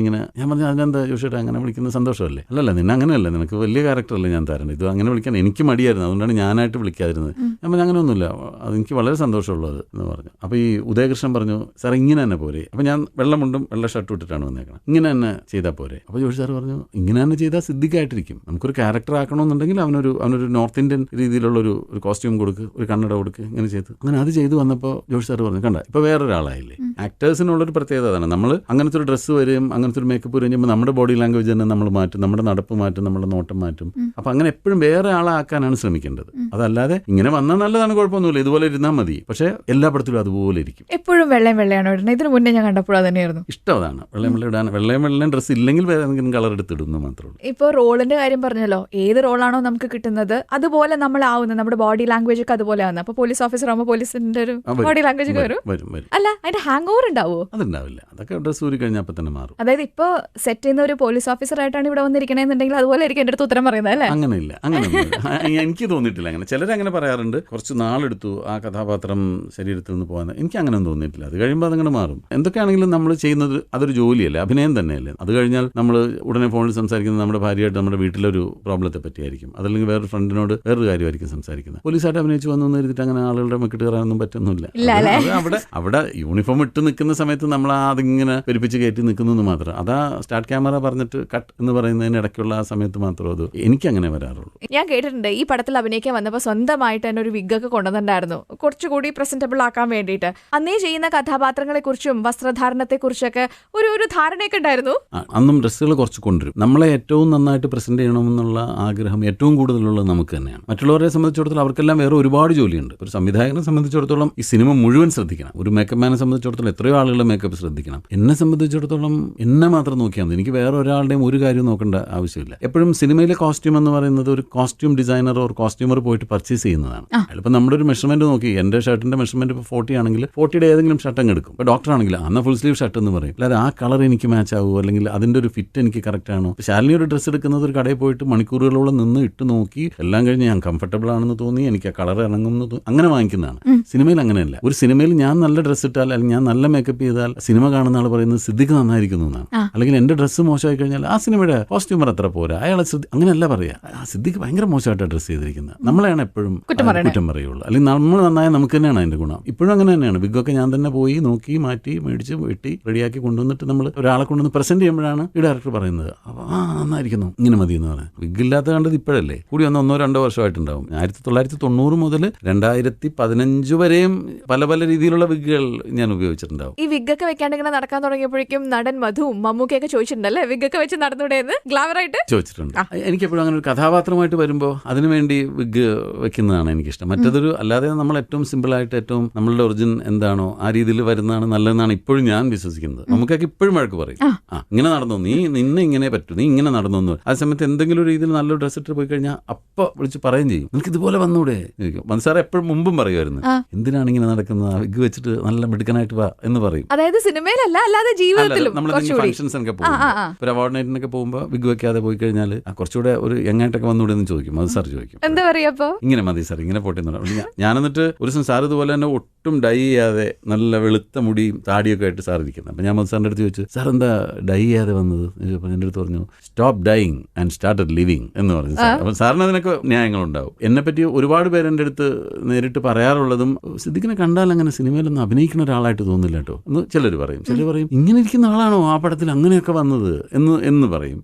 പറഞ്ഞു, അതിനെന്താ ജോഷിയുടെ അങ്ങനെ വിളിക്കുന്നത് സന്തോഷമല്ലേ? അല്ലല്ല, നിന്നെ അങ്ങനെയല്ല, നിനക്ക് വലിയ ക്യാരക്ടറല്ലേ ഞാൻ തരണം, ഇത് അങ്ങനെ വിളിക്കാൻ എനിക്ക് മടിയായിരുന്നു, അതുകൊണ്ടാണ് ഞാനായിട്ട് വിളിക്കാതിരുന്നത്. ഞാൻ പറഞ്ഞു അങ്ങനെയൊന്നുമില്ല, അതെനിക്ക് വളരെ സന്തോഷമുള്ളത് എന്ന് പറഞ്ഞു. അപ്പോൾ ഈ ഉദയകൃഷ്ണൻ പറഞ്ഞു, സാർ ഇങ്ങനെ തന്നെ പോരെ? അപ്പോൾ ഞാൻ വെള്ളമുണ്ടും വെള്ള ഷർട്ടും ഇട്ടിട്ടാണ് വന്നേക്കണം, ഇങ്ങനെ തന്നെ ചെയ്താൽ പോരെ? അപ്പോൾ ജോഷി സാർ പറഞ്ഞു, ഇങ്ങനെ തന്നെ ചെയ്താൽ സിദ്ദിഖായിട്ടിരിക്കും. നമുക്കൊരു ക്യാരക്ടർ ആക്കണമെന്നുണ്ടെങ്കിൽ അവനൊരു നോർത്ത് ഇന്ത്യൻ രീതിയിലുള്ള ഒരു കോസ്റ്റ്യൂം കൊടുക്ക്, ഒരു കണ്ണട കൊടുക്ക്, ഇങ്ങനെ ചെയ്തു. അങ്ങനെ അത് ചെയ്തു വന്നപ്പോൾ ജോഷി സാർ പറഞ്ഞു, കണ്ട ഇപ്പോൾ വേറൊരാളായില്ലേ. ആക്ടേഴ്സിനുള്ളൊരു പ്രത്യേകത അതാണ്. നമ്മൾ അങ്ങനത്തെ ഒരു ഡ്രസ്സ് വരും, അങ്ങനത്തെ ഒരു മേക്കപ്പ് വരും ചെയ്യുമ്പോൾ നമ്മുടെ ബോഡി ലാംഗ്വേജ് തന്നെ നമ്മൾ മാറ്റും, നമ്മുടെ നടപ്പ് മാറ്റും, നമ്മുടെ നോട്ടം മാറ്റും. അപ്പം അങ്ങനെ എപ്പോഴും വേറെ ആളാക്കാനാണ് ശ്രമിക്കേണ്ടത്. അതല്ലാതെ ഇങ്ങനെ വന്നാൽ നല്ലതാണ്, കുഴപ്പമൊന്നുമില്ല, ഇതുപോലെ ഇരുന്നാൽ മതി. പക്ഷേ എല്ലാ പടത്തിലും അതുപോലെ ഇരിക്കും. എപ്പോഴും വെള്ളയാണ് ഇടുന്നത്. ഇതിന് മുന്നേ ഞാൻ കണ്ടപ്പോൾ തന്നെയായിരുന്നു ഇഷ്ടം. അതാണ് വെള്ളയും ഡ്രസ്സ് ഇല്ലെങ്കിൽ വേറെ എന്തെങ്കിലും കളർ എടുത്തിടുന്നു മാത്രമേ ഉള്ളൂ. ഇപ്പോൾ റോളിന്റെ കാര്യം പറഞ്ഞല്ലോ, ഏത് റോളാണോ നമുക്ക് കിട്ടുന്നത് അതുപോലെ നമ്മൾ ആവുന്നത്, നമ്മുടെ ബോഡി ലാംഗ്വേജ് ഒക്കെ അതുപോലെ ആവുന്നത്. അപ്പൊ പോലീസ് ഓഫീസർ ആകുമ്പോൾ പോലീസിന്റെ ഒരു ബോഡി ലാംഗ്വേജ് ഒക്കെ വരും. അല്ല, അതിന്റെ ഹാങ് ഓവർ ഉണ്ടാവോ? അതുണ്ടാവില്ല, അതൊക്കെ ഡ്രസ് ഊരി കഴിഞ്ഞാൽ അപ്പൊ തന്നെ മാറും. അതായത് ഇപ്പൊ സെറ്റ് ചെയ്യുന്ന ഒരു പോലീസ് ഓഫീസർ ആയിട്ടാണ് ഇവിടെ വന്നിരിക്കണമെന്നുണ്ടെങ്കിൽ അതുപോലെ ആയിരിക്കും എന്റെ അടുത്ത് ഉത്തരം പറയുന്നത് അല്ലേ? അങ്ങനെയില്ല, എനിക്ക് തോന്നിയിട്ടില്ല അങ്ങനെ. ചിലരങ്ങനെ പറയാറുണ്ട്, കുറച്ച് നാളെടുത്തു ആ കഥാപാത്രം ശരീരത്തിൽ നിന്ന് പോകാൻ. എനിക്ക് അങ്ങനെ ഒന്നും തോന്നിയിട്ടില്ല. അത് കഴിയുമ്പോൾ അതങ്ങനെ മാറും. എന്തൊക്കെയാണെങ്കിലും നമ്മൾ ചെയ്യുന്നത് അതൊരു ജോലിയല്ലേ, അഭിനയം തന്നെയല്ലേ. അത് കഴിഞ്ഞാൽ നമ്മൾ ഉടനെ ഫോണിൽ സംസാരിക്കുന്നത് നമ്മുടെ ഭാര്യയായിട്ട് നമ്മുടെ വീട്ടിലൊരു പ്രോബ്ലത്തെ പറ്റിയായിരിക്കും, അതല്ലെങ്കിൽ വേറൊരു ഫ്രണ്ടിനോട് വേറൊരു കാര്യമായിരിക്കും സംസാരിക്കുന്നത്. പോലീസായിട്ട് അഭിനയിച്ച് വന്നു എഴുതിയിട്ട് അങ്ങനെ ആളുകളുടെ മെക്കിട്ട് കയറാനൊന്നും പറ്റുന്നില്ല. അവിടെ യൂണിഫോം ഇട്ട് നിൽക്കുന്ന സമയത്ത് നമ്മൾ അതിങ്ങനെ പെരുപ്പിച്ച് കയറ്റി നിൽക്കുന്നു മാത്രം. അതാ സ്റ്റാർട്ട് ക്യാമറ പറഞ്ഞിട്ട് കട്ട് എന്ന് പറയുന്നതിന് ഇടയ്ക്കുള്ള ആ സമയത്ത് മാത്രം അത് എനിക്കങ്ങനെ വരാറുള്ളൂ. ഞാൻ കേട്ടിട്ടുണ്ട് ഈ പടത്തിൽ അഭിനയിക്കാൻ വന്നപ്പോൾ സ്വന്തമായിട്ട് തന്നെ ഒരു വിഗൊക്കെ കൊണ്ടുവന്നിട്ടുണ്ടായിരുന്നു, കുറച്ചുകൂടി പ്രസന്റബിൾ ആക്കാൻ വേണ്ടിയിട്ട്. അന്നേ ചെയ്യുന്ന കഥാപാത്രങ്ങളെ കുറിച്ചും വസ്ത്രധാരണത്തെ കുറിച്ചൊക്കെ ഒരു ധാരണയൊക്കെ ഉണ്ടായിരുന്നു. അന്നും ഡ്രസ്സുകൾ കുറച്ച് കൊണ്ടുവരും. നമ്മളെ ഏറ്റവും നന്നായിട്ട് പ്രസന്റ് ചെയ്യണമെന്നുള്ള ആഗ്രഹം ഏറ്റവും കൂടുതലുള്ളത് നമുക്ക് തന്നെയാണ്. മറ്റുള്ളവരെ സംബന്ധിച്ചിടത്തോളം അവർക്കെല്ലാം വേറെ ഒരുപാട് ജോലിയുണ്ട്. ഒരു സംവിധായകനെ സംബന്ധിച്ചിടത്തോളം ഈ സിനിമ മുഴുവൻ ശ്രദ്ധിക്കണം. ഒരു മേക്കപ്പ് മാനെ സംബന്ധിച്ചിടത്തോളം എത്രയോ ആളുകളുടെ മേക്കപ്പ് ശ്രദ്ധിക്കണം. എന്നെ സംബന്ധിച്ചിടത്തോളം എന്നെ മാത്രം നോക്കിയാൽ മതി, എനിക്ക് വേറെ ഒരാളുടെയും ഒരു കാര്യം നോക്കേണ്ട ആവശ്യമില്ല. എപ്പോഴും സിനിമയിലെ കോസ്റ്റ്യൂം എന്ന് പറയുന്നത് ഒരു കോസ്റ്റ്യൂം ഡിസൈനർ ഒരു കോസ്റ്റ്യൂമർ പോയിട്ട് പർച്ചേസ് ചെയ്യുന്നതാണ്. അതിപ്പോൾ നമ്മുടെ ഒരു മെഷർമെന്റ് നോക്കി, എന്റെ ഷർട്ടിന്റെ മെഷർമെന്റ് ഇപ്പോൾ 40 ആണെങ്കിൽ 40യുടെ ഏതെങ്കിലും ഷർട്ട് അങ്ങ് എടുക്കും. ഇപ്പോൾ ഡോക്ടർ ആണെങ്കിൽ അന്ന് ഫുൾ സ്ലീവ് ഷർട്ട് എന്ന് പറയും. അല്ലാതെ ആ കളർ എനിക്ക് മാച്ച് ആവുമോ, അല്ലെങ്കിൽ അതിന്റെ ഒരു ഫിറ്റ് എനിക്ക് കറക്റ്റ് ആണോ. ശാലിനി ഒരു ഡ്രസ്സ് എടുക്കുന്നത് ഒരു കടയിൽ പോയിട്ട് മണിക്കൂറുകളോളം നിന്ന് ഇട്ട് നോക്കി എല്ലാം കഴിഞ്ഞ് ഞാൻ കംഫർട്ടബിൾ ആണെന്ന് തോന്നി, എനിക്ക് ആ കളർ ഇണങ്ങുമെന്ന് തോന്നി, അങ്ങനെ വാങ്ങിക്കുന്നതാണ്. സിനിമയിൽ അങ്ങനെയല്ല. ഒരു സിനിമയിൽ ഞാൻ നല്ല ഡ്രസ്സ് ഇട്ടാൽ അല്ലെങ്കിൽ ഞാൻ നല്ല മേക്കപ്പ് ചെയ്താൽ സിനിമ കാണുന്ന ആൾ പറയുന്നത് സിദ്ദിഖ് നന്നായിരിക്കുന്നു എന്നാണ്. അല്ലെങ്കിൽ എന്റെ ഡ്രസ്സ് മോശമായി കഴിഞ്ഞാൽ ആ സിനിമയുടെ കോസ്റ്റ്യൂമർ അത്ര പോരാ, അയാളെ അങ്ങനെയല്ല പറയാ, സിദ്ദിഖ് ഭയങ്കര മോശമായിട്ടാണ് ഡ്രസ്സ് ചെയ്തിരിക്കുന്നത്, നമ്മളെയാണ് എപ്പോഴും കുറ്റം പറയുള്ളൂ. അല്ലെങ്കിൽ നമ്മൾ നന്നായ നമുക്ക് തന്നെയാണ് അതിന്റെ ഗുണം. ഇപ്പോഴും അങ്ങനെ തന്നെയാണ്. വിഗൊക്കെ ഞാൻ തന്നെ പോയി നോക്കി മാറ്റി മേടിച്ച് വെട്ടി റെഡിയാക്കി കൊണ്ടുവന്നിട്ട് നമ്മൾ ഒരാളെ കൊണ്ടുവന്ന് പ്രസന്റ് ചെയ്യുമ്പോഴാണ് ഈ ഡയറക്ടർ പറയുന്നത് നന്നായിരിക്കുന്നു, ഇങ്ങനെ മതി എന്ന് പറയാം. വിഗില്ലാത്ത കണ്ടത് ഇപ്പോഴല്ലേ, കൂടി വന്ന് 1-2 വർഷമായിട്ടുണ്ടാവും. 1990 മുതൽ 2015 വരെയും പല പല രീതിയിലുള്ള വിഗുകൾ ഞാൻ ഉപയോഗിച്ചിട്ടുണ്ടാവും. ഈ വിഗൊക്കെ വെക്കാണ്ട് ഇങ്ങനെ നടക്കാൻ തുടങ്ങിയപ്പോഴേക്കും നടൻ മധുവും മമ്മൂക്കയൊക്കെ ചോദിച്ചിട്ടുണ്ടല്ലേ വിഗൊക്കെ വെച്ച് നടന്നൂടെയെന്ന് ഗ്ലാമറായിട്ട് ചോദിച്ചിട്ടുണ്ട്. എനിക്കെപ്പോഴും അങ്ങനെ അങ്ങനെ ഒരു കഥാപാത്രമായിട്ട് വരുമ്പോൾ അതിനുവേണ്ടി വിഗ് വെക്കുന്നതാണ് എനിക്കിഷ്ടം. മറ്റതൊരു അല്ലാതെ നമ്മൾ ഏറ്റവും സിമ്പിളായിട്ട് ഏറ്റവും നമ്മളുടെ ഒറിജിൻ എന്താണോ ആ രീതിയിൽ വരുന്നതാണ് നല്ലതെന്നാണ് ഇപ്പോഴും ഞാൻ വിശ്വസിക്കുന്നത്. നമുക്കൊക്കെ ഇപ്പോഴും വഴക്ക് പറയും, ഇങ്ങനെ നടന്നു, നിന്നെ ഇങ്ങനെ പറ്റൂ, നീ ഇങ്ങനെ നടന്നു എന്ന്. ആ സമയത്ത് എന്തെങ്കിലും ഒരു രീതിയിൽ നല്ലൊരു ഡ്രസ് ഇട്ട് പോയി കഴിഞ്ഞാൽ അപ്പോൾ വിളിച്ച് പറയുകയും ചെയ്യും, നിനക്ക് ഇതുപോലെ വന്നൂടെ. മനസ്സാറെ എപ്പോഴും മുമ്പും പറയുമായിരുന്നു, എന്തിനാണ് ഇങ്ങനെ നടക്കുന്നത്, വിഗ് വെച്ചിട്ട് നല്ല മിടുക്കനായിട്ട് വാ എന്ന് പറയും. അതായത് സിനിമയിലല്ല, അല്ലാതെ ജീവിതത്തിലും നമ്മളെന്തെങ്കിലും ഫംഗ്ഷൻസിനൊക്കെ പോകുമ്പോൾ ഒരു അവാർഡ് നൈറ്റിനൊക്കെ പോകുമ്പോൾ വിഗ് വെക്കാതെ പോയി കഴിഞ്ഞാൽ കുറച്ചുകൂടെ ഒരു യങ്ങായിട്ടൊക്കെ വന്നൂടെ എന്ന് ചോദിക്കും. അത് സാർ ചോദിക്കും, എന്താ പറയാ അപ്പൊ ഇങ്ങനെ മതി സാർ, ഇങ്ങനെ പോട്ടെ എന്ന് പറഞ്ഞു. ഞാൻ എന്നിട്ട് ഒരു ദിവസം സാർ ഇതുപോലെ തന്നെ ഒട്ടും ഡൈ ചെയ്യാതെ നല്ല വെളുത്ത മുടിയും താടിയൊക്കെ ആയിട്ട് സാർ ഇരിക്കുന്നത്. അപ്പം ഞാൻ മതി സാറിൻ്റെ അടുത്ത് ചോദിച്ചു, സാർ എന്താ ഡൈ ചെയ്യാതെ വന്നത്? അപ്പം എൻ്റെ അടുത്ത് പറഞ്ഞു, stop dying and started living എന്ന് പറഞ്ഞു സാർ. അപ്പം സാറിന് അതിനൊക്കെ ന്യായങ്ങളുണ്ടാവും. എന്നെപ്പറ്റി ഒരുപാട് പേര് എൻ്റെ അടുത്ത് നേരിട്ട് പറയാറുള്ളതും, സിദ്ദിഖിനെ കണ്ടാൽ അങ്ങനെ സിനിമയിലൊന്നും അഭിനയിക്കുന്ന ഒരാളായിട്ട് തോന്നില്ല കേട്ടോ എന്ന് ചിലർ പറയും. ചിലർ പറയും, ഇങ്ങനെ ഇരിക്കുന്ന ആളാണോ ആ പടത്തിൽ അങ്ങനെയൊക്കെ വന്നത് എന്ന് പറയും.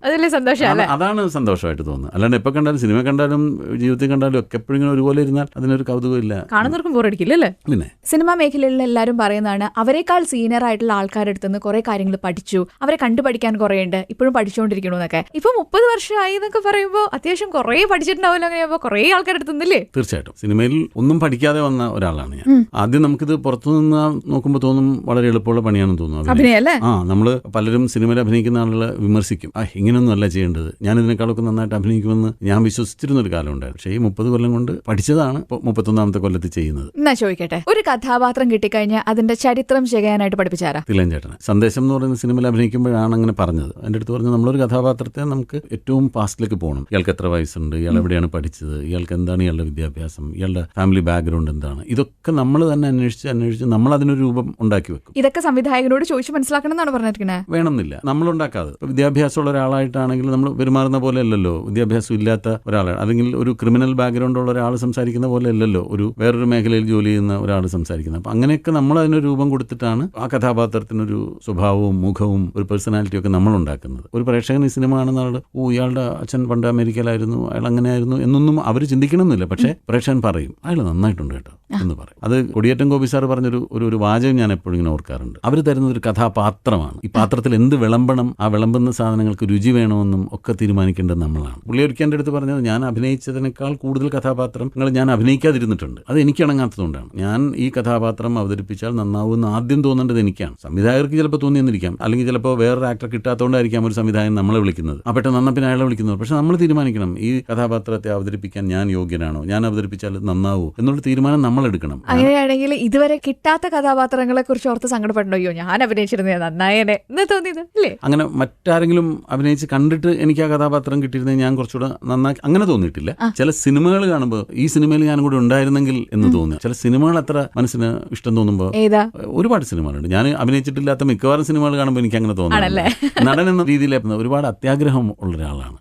അതാണ് സന്തോഷമായിട്ട് തോന്നുന്നത്. അല്ലാണ്ട് എപ്പോൾ കണ്ടാലും സിനിമ കണ്ടാലും ജീവിതത്തിൽ കണ്ടാലും ഒക്കെ എപ്പോഴും ഇങ്ങനെ ഒരുപോലെ ഇരുന്നാൽ അതിനൊരു കൗതുകമില്ല, കാണുന്നവർക്കും ബോറടിക്കില്ലല്ലേ. പിന്നെ സിനിമാ മേഖലയിൽ എല്ലാവരും പറയുന്നതാണ്, അവരെക്കാൾ സീനിയർ ആയിട്ടുള്ള ആൾക്കാരുടെ അടുത്ത് നിന്ന് കുറെ കാര്യങ്ങൾ പഠിച്ചു, അവരെ കണ്ടുപഠിക്കാൻ കുറെ ഉണ്ട്, ഇപ്പോഴും പഠിച്ചുകൊണ്ടിരിക്കണമെന്നൊക്കെ. ഇപ്പൊ 30 വർഷമായി എന്നൊക്കെ പറയുമ്പോൾ അത്യാവശ്യം കുറെ പഠിച്ചിട്ടുണ്ടാവില്ല. അങ്ങനെയാകുമ്പോൾ കുറെ ആൾക്കാരുടെ അടുത്തുന്നില്ലേ? തീർച്ചയായിട്ടും. സിനിമയിൽ ഒന്നും പഠിക്കാതെ വന്ന ഒരാളാണ് ഞാൻ. ആദ്യം നമുക്കിത് പുറത്തുനിന്ന് നോക്കുമ്പോൾ തോന്നും വളരെ എളുപ്പമുള്ള പണിയാണെന്ന് തോന്നുന്നു. അഭിനയല്ലേ? നമ്മള് പലരും സിനിമയിൽ അഭിനയിക്കുന്ന ആളുകളെ വിമർശിക്കും, ഇങ്ങനെയൊന്നും അല്ല ചെയ്യേണ്ടത്, ഞാൻ ഇതിനേക്കാളൊക്കെ നന്നായിട്ട് അഭിനയിക്കുമെന്ന് ഞാൻ വിശ്വസിച്ചിരുന്ന ഒരു കാലം ഉണ്ടായിരുന്നു. പക്ഷേ ഈ 30 കൊല്ലം കൊണ്ട് പഠിച്ചതാണ് ഇപ്പോൾ 31ാമത്തെ കൊല്ലത്തിൽ ചെയ്യുന്നത്. എന്നാ ചോദിക്കട്ടെ, ഒരു കഥാപാത്രം കിട്ടിക്കഴിഞ്ഞാൽ അതിന്റെ ചരിത്രം ചെയ്യാനായിട്ട് പഠിപ്പിച്ചാരാ? തിലകൻ ചേട്ടൻ. സന്ദേശം എന്ന് പറയുന്ന സിനിമയിൽ അഭിനയിക്കുമ്പോഴാണ് അങ്ങനെ പറഞ്ഞത്. എൻ്റെ അടുത്ത് പറഞ്ഞു, നമ്മളൊരു കഥാപാത്രത്തെ നമുക്ക് ഏറ്റവും പാസ്റ്റിലേക്ക് പോകണം. ഇയാൾക്ക് എത്ര വയസ്സുണ്ട്, ഇയാൾ എവിടെയാണ് പഠിച്ചത്, ഇയാൾക്ക് എന്താണ് ഇയാളുടെ വിദ്യാഭ്യാസം, ഇയാളുടെ ഫാമിലി ബാക്ക്ഗ്രൗണ്ട് എന്താണ്, ഇതൊക്കെ നമ്മൾ തന്നെ അന്വേഷിച്ച് നമ്മൾ അതിനൊരു രൂപം ഉണ്ടാക്കി വെക്കും. ഇതൊക്കെ സംവിധായകനോട് ചോദിച്ച് മനസ്സിലാക്കണം എന്നാണ് പറഞ്ഞിരിക്കുന്നത്. വേണമെന്നില്ല, നമ്മൾ ഉണ്ടാക്കാതെ. ഇപ്പോൾ വിദ്യാഭ്യാസമുള്ള ഒരാളായിട്ടാണെങ്കിൽ നമ്മൾ പെരുമാറുന്ന പോലെ അല്ലല്ലോ വിദ്യാഭ്യാസം ഇല്ലാത്ത ഒരാളാണ്. അല്ലെങ്കിൽ ഒരു ക്രിമിനൽ ബാക്ക്ഗ്രൗണ്ട് ഉള്ള ഒരാൾ സംസാരിക്കുന്ന പോലെ അല്ലല്ലോ ഒരു വേറൊരു മേഖലയിൽ ജോലി ചെയ്യുന്ന ഒരാൾ സംസാരിക്കുന്നത്. അപ്പം അങ്ങനെയൊക്കെ നമ്മൾ അതിനൊരു രൂപം കൊടുത്തിട്ടാണ് ആ കഥാപാത്രത്തിനൊരു സ്വഭാവവും മുഖവും ഒരു പേഴ്സണാലിറ്റിയും ഒക്കെ നമ്മൾ ഉണ്ടാക്കുന്നത്. ഒരു പ്രേക്ഷകൻ ഈ സിനിമ കാണുന്ന ആൾ, ഇയാളുടെ അച്ഛൻ പണ്ട് അമേരിക്കയിലായിരുന്നു, അയാൾ അങ്ങനെയായിരുന്നു എന്നൊന്നും അവർ ചിന്തിക്കണമെന്നില്ല. പക്ഷേ പ്രേക്ഷകൻ പറയും, അയാൾ നന്നായിട്ടുണ്ട് കേട്ടോ എന്ന് പറയും. അത് കൊടിയേറ്റം ഗോപി സാർ പറഞ്ഞൊരു വാചകം ഞാൻ എപ്പോഴും ഇങ്ങനെ ഓർക്കാറുണ്ട്. അവർ തരുന്നത് ഒരു കഥാപാത്രമാണ്. ഈ പാത്രത്തിൽ എന്ത് വിളമ്പണം, ആ വിളമ്പുന്ന സാധനങ്ങൾക്ക് രുചി വേണമെന്നും ഒക്കെ തീരുമാനിക്കേണ്ടത് നമ്മളാണ്. പുള്ളി ഒരിക്കൽ എൻ്റെ അടുത്ത് പറഞ്ഞത്, ഞാൻ അഭിനയിച്ചതിനേക്കാൾ കൂടുതൽ കഥാപാത്രങ്ങൾ ഞാൻ അഭിനയിക്കാതിരുന്നിട്ടുണ്ട്. അത് എനിക്ക് ഇണങ്ങാത്തതുകൊണ്ടാണ്. ഞാൻ ഈ കഥാപാത്രം അവതരിപ്പിച്ചാൽ നന്നാവുമെന്ന് ആദ്യം തോന്നേണ്ടത് എനിക്കാണ്. സംവിധായകർക്ക് ചിലപ്പോൾ തോന്നിയെന്നിരിക്കാം, അല്ലെങ്കിൽ ചിലപ്പോൾ വേറൊരു ആക്ടർ കിട്ടാത്തതുകൊണ്ടായിരിക്കാം ഒരു സംവിധായകൻ നമ്മളെ വിളിക്കുന്നത്, പെട്ടെന്ന് നന്നപ്പിന് അയാളെ വിളിക്കുന്നത്. പക്ഷെ നമ്മൾ തീരുമാനിക്കണം, ഈ കഥാപാത്രത്തെ അവതരിപ്പിക്കാൻ ഞാൻ യോഗ്യനാണോ, ഞാൻ അവതരിപ്പിച്ചാൽ നന്നാവോ എന്നുള്ള തീരുമാനം നമ്മൾ എടുക്കണം. അങ്ങനെയാണെങ്കിൽ ഇതുവരെ കിട്ടാത്ത കഥാപാത്രങ്ങളെ കുറിച്ച് ഓർത്ത് സങ്കടപ്പെടണോ, ഞാൻ അഭിനയിച്ചിരുന്നേ നന്നായനെ എന്ന് തോന്നിയത് അല്ലേ? അങ്ങനെ മറ്റാരെങ്കിലും അഭിനയിച്ച് കണ്ടിട്ട് എനിക്ക് ആ കഥാപാത്രം കിട്ടിയിരുന്നത് ഞാൻ കുറച്ചുകൂടെ നന്നാക്കി അങ്ങനെ തോന്നിയിട്ടില്ല. ചില സിനിമകൾ കാണുമ്പോൾ ഈ സിനിമയിൽ ഞാനും കൂടെ ഉണ്ടായിരുന്നെങ്കിൽ എന്ന് തോന്നുക. ചില സിനിമകൾ അത്ര മനസ്സിന് ഇഷ്ടം തോന്നുമ്പോൾ ഒരുപാട് സിനിമകളുണ്ട്. ഞാൻ അഭിനയിച്ചിട്ടില്ലാത്ത മിക്കവാറും സിനിമകൾ കാണുമ്പോൾ എനിക്ക് അങ്ങനെ തോന്നുന്നു. നടൻ എന്ന രീതിയിൽ ഒരുപാട് അത്യാഗ്രഹം ഉള്ള ഒരാളാണ്.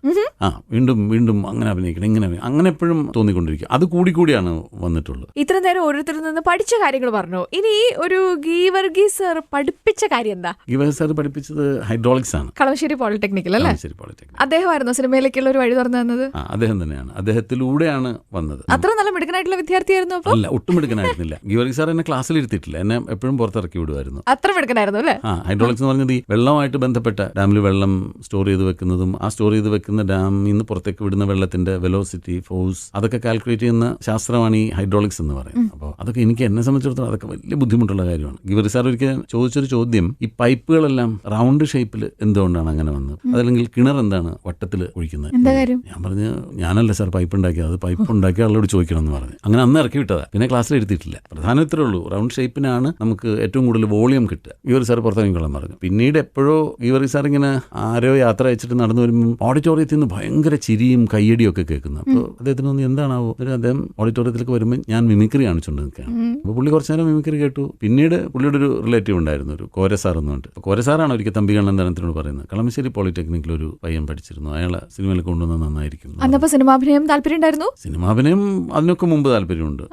വീണ്ടും വീണ്ടും അങ്ങനെ അഭിനയിക്കണം, അങ്ങനെ എപ്പോഴും തോന്നിക്കൊണ്ടിരിക്കും. അത് കൂടിയാണ് വന്നിട്ടുള്ളത്. ഇത്ര നേരം ഓരോരുത്തരിൽ നിന്ന് പഠിച്ച കാര്യങ്ങൾ പറഞ്ഞു. ഇനി ഒരു ഗീവർഗീസ് സാർ പഠിപ്പിച്ച കാര്യം എന്താ? ഗീവർഗീസ് സാർ പഠിപ്പിച്ചത് ഹൈഡ്രോളിക്സ് ആണ്, കളമശ്ശേരി പോളിടെക്നിക്കൽ അല്ലേ? അദ്ദേഹമായിരുന്നു സിനിമയിലേക്കുള്ള ഒരു വഴി തുറന്നു തന്നത്. അദ്ദേഹം തന്നെയാണ്, അദ്ദേഹത്തിലൂടെയാണ് വന്നത്. അത്ര നല്ല മിടുക്കനായിട്ടുള്ള വിദ്യാർത്ഥിയായിരുന്നു? അല്ല, ഒട്ടും മിടുക്കനായിരുന്നില്ല. ഗീവർഗീസ് സാർ എന്നെ ക്ലാസ്സിൽ ഇരുത്തിയിട്ടില്ല, എന്നെ എപ്പോഴും പുറത്തിറക്കി വിടുമായിരുന്നു. അത്ര മിടുക്കനായിരുന്നു അല്ലേ? ഹൈഡ്രോളിക്സ് എന്ന് പറഞ്ഞത് ഈ വെള്ളമായിട്ട് ബന്ധപ്പെട്ട ഡാമിൽ വെള്ളം സ്റ്റോർ ചെയ്ത് വെക്കുന്നതും ആ സ്റ്റോർ ചെയ്ത് വെക്കുന്ന ഡാമിൽ നിന്ന് പുറത്തേക്ക് വിടുന്ന വെള്ളത്തിന്റെ വെലോസിറ്റി, ഫോഴ്സ് അതൊക്കെ കാൽക്കുലേറ്റ് ചെയ്യുന്ന ശാസ്ത്രമാണ് ഈ ഹൈഡ്രോളിക്സ് എന്ന് പറയുന്നത്. അപ്പോൾ അതൊക്കെ എന്നെ സംബന്ധിച്ചിടത്തോളം അതൊക്കെ വലിയ ബുദ്ധിമുട്ടുള്ള കാര്യമാണ്. ഗീവർഗീസ് സാർ ഒരിക്കൽ ചോദിച്ചൊരു ചോദ്യം, ഈ പൈപ്പുകളെല്ലാം റൗണ്ട് ഷേപ്പിൽ എന്തുകൊണ്ടാണ് അങ്ങനെ വന്നത്, അതല്ലെങ്കിൽ കിണർ എന്താണ് വട്ടത്തിൽ ഒഴിക്കുന്നത്? ഞാൻ പറഞ്ഞു, ഞാനല്ല സാർ പൈപ്പ് ഉണ്ടാക്കിയത്, അത് പൈപ്പ് ഉണ്ടാക്കിയ ആളോട് ചോദിക്കണം എന്ന് പറഞ്ഞു. അങ്ങനെ അന്ന് ഇറക്കി വിട്ടതാ, പിന്നെ ക്ലാസ്സിൽ എടുത്തിട്ടില്ല. പ്രധാനം ഇത്രേ ഉള്ളൂ, റൗണ്ട് ഷേപ്പിനാണ് നമുക്ക് ഏറ്റവും കൂടുതൽ വോളിയം കിട്ടുക. ഗീവർഗീസ് സാർ പുറത്തിറങ്ങിക്കൊള്ളാൻ പറഞ്ഞു. പിന്നീട് എപ്പോഴോ ഗീവർഗീസ് സാർ ഇങ്ങനെ ആരോ യാത്ര അയച്ചിട്ട് നടന്നു വരുമ്പോൾ ഓഡിറ്റോറിയത്തിൽ നിന്ന് ഭയങ്കര ചിരിയും കയ്യടിയും ഒക്കെ കേൾക്കുന്നു. അപ്പോൾ അദ്ദേഹത്തിന് തോന്നി എന്താണാവോ. അദ്ദേഹം ഓഡിറ്റോറിയത്തിലേക്ക് വരുമ്പോൾ ഞാൻ മിമിക്രി കാണിച്ചുകൊണ്ട് നിൽക്കുകയാണ്. അപ്പോൾ പുള്ളി കുറച്ച് നേരം മിമിക്രി കേട്ടു. പിന്നീട് പുള്ളിയുടെ ഒരു റിലേറ്റീവ് ഉണ്ടായിരുന്നു, ഒരു കോരസാർ എന്ന് പറഞ്ഞിട്ട്. കോരസാറാണ് ഒരിക്കൽ തമ്പികണ്ണന്തരത്തിനോട് പറയുന്നത്, കളമശ്ശേരി പോളിടെക്നിക്കിൽ ഒരു പയ്യൻ പഠിച്ചിരുന്നു, അയാളെ സിനിമയിൽ കൊണ്ടുവന്നത് നന്നായിരിക്കും. സിനിമാഭിനയം താല്പര്യം ഉണ്ടായിരുന്നു? സിനിമാഭിനയം അതിനൊക്കെ മുമ്പ് താല്പര്യമുണ്ട്.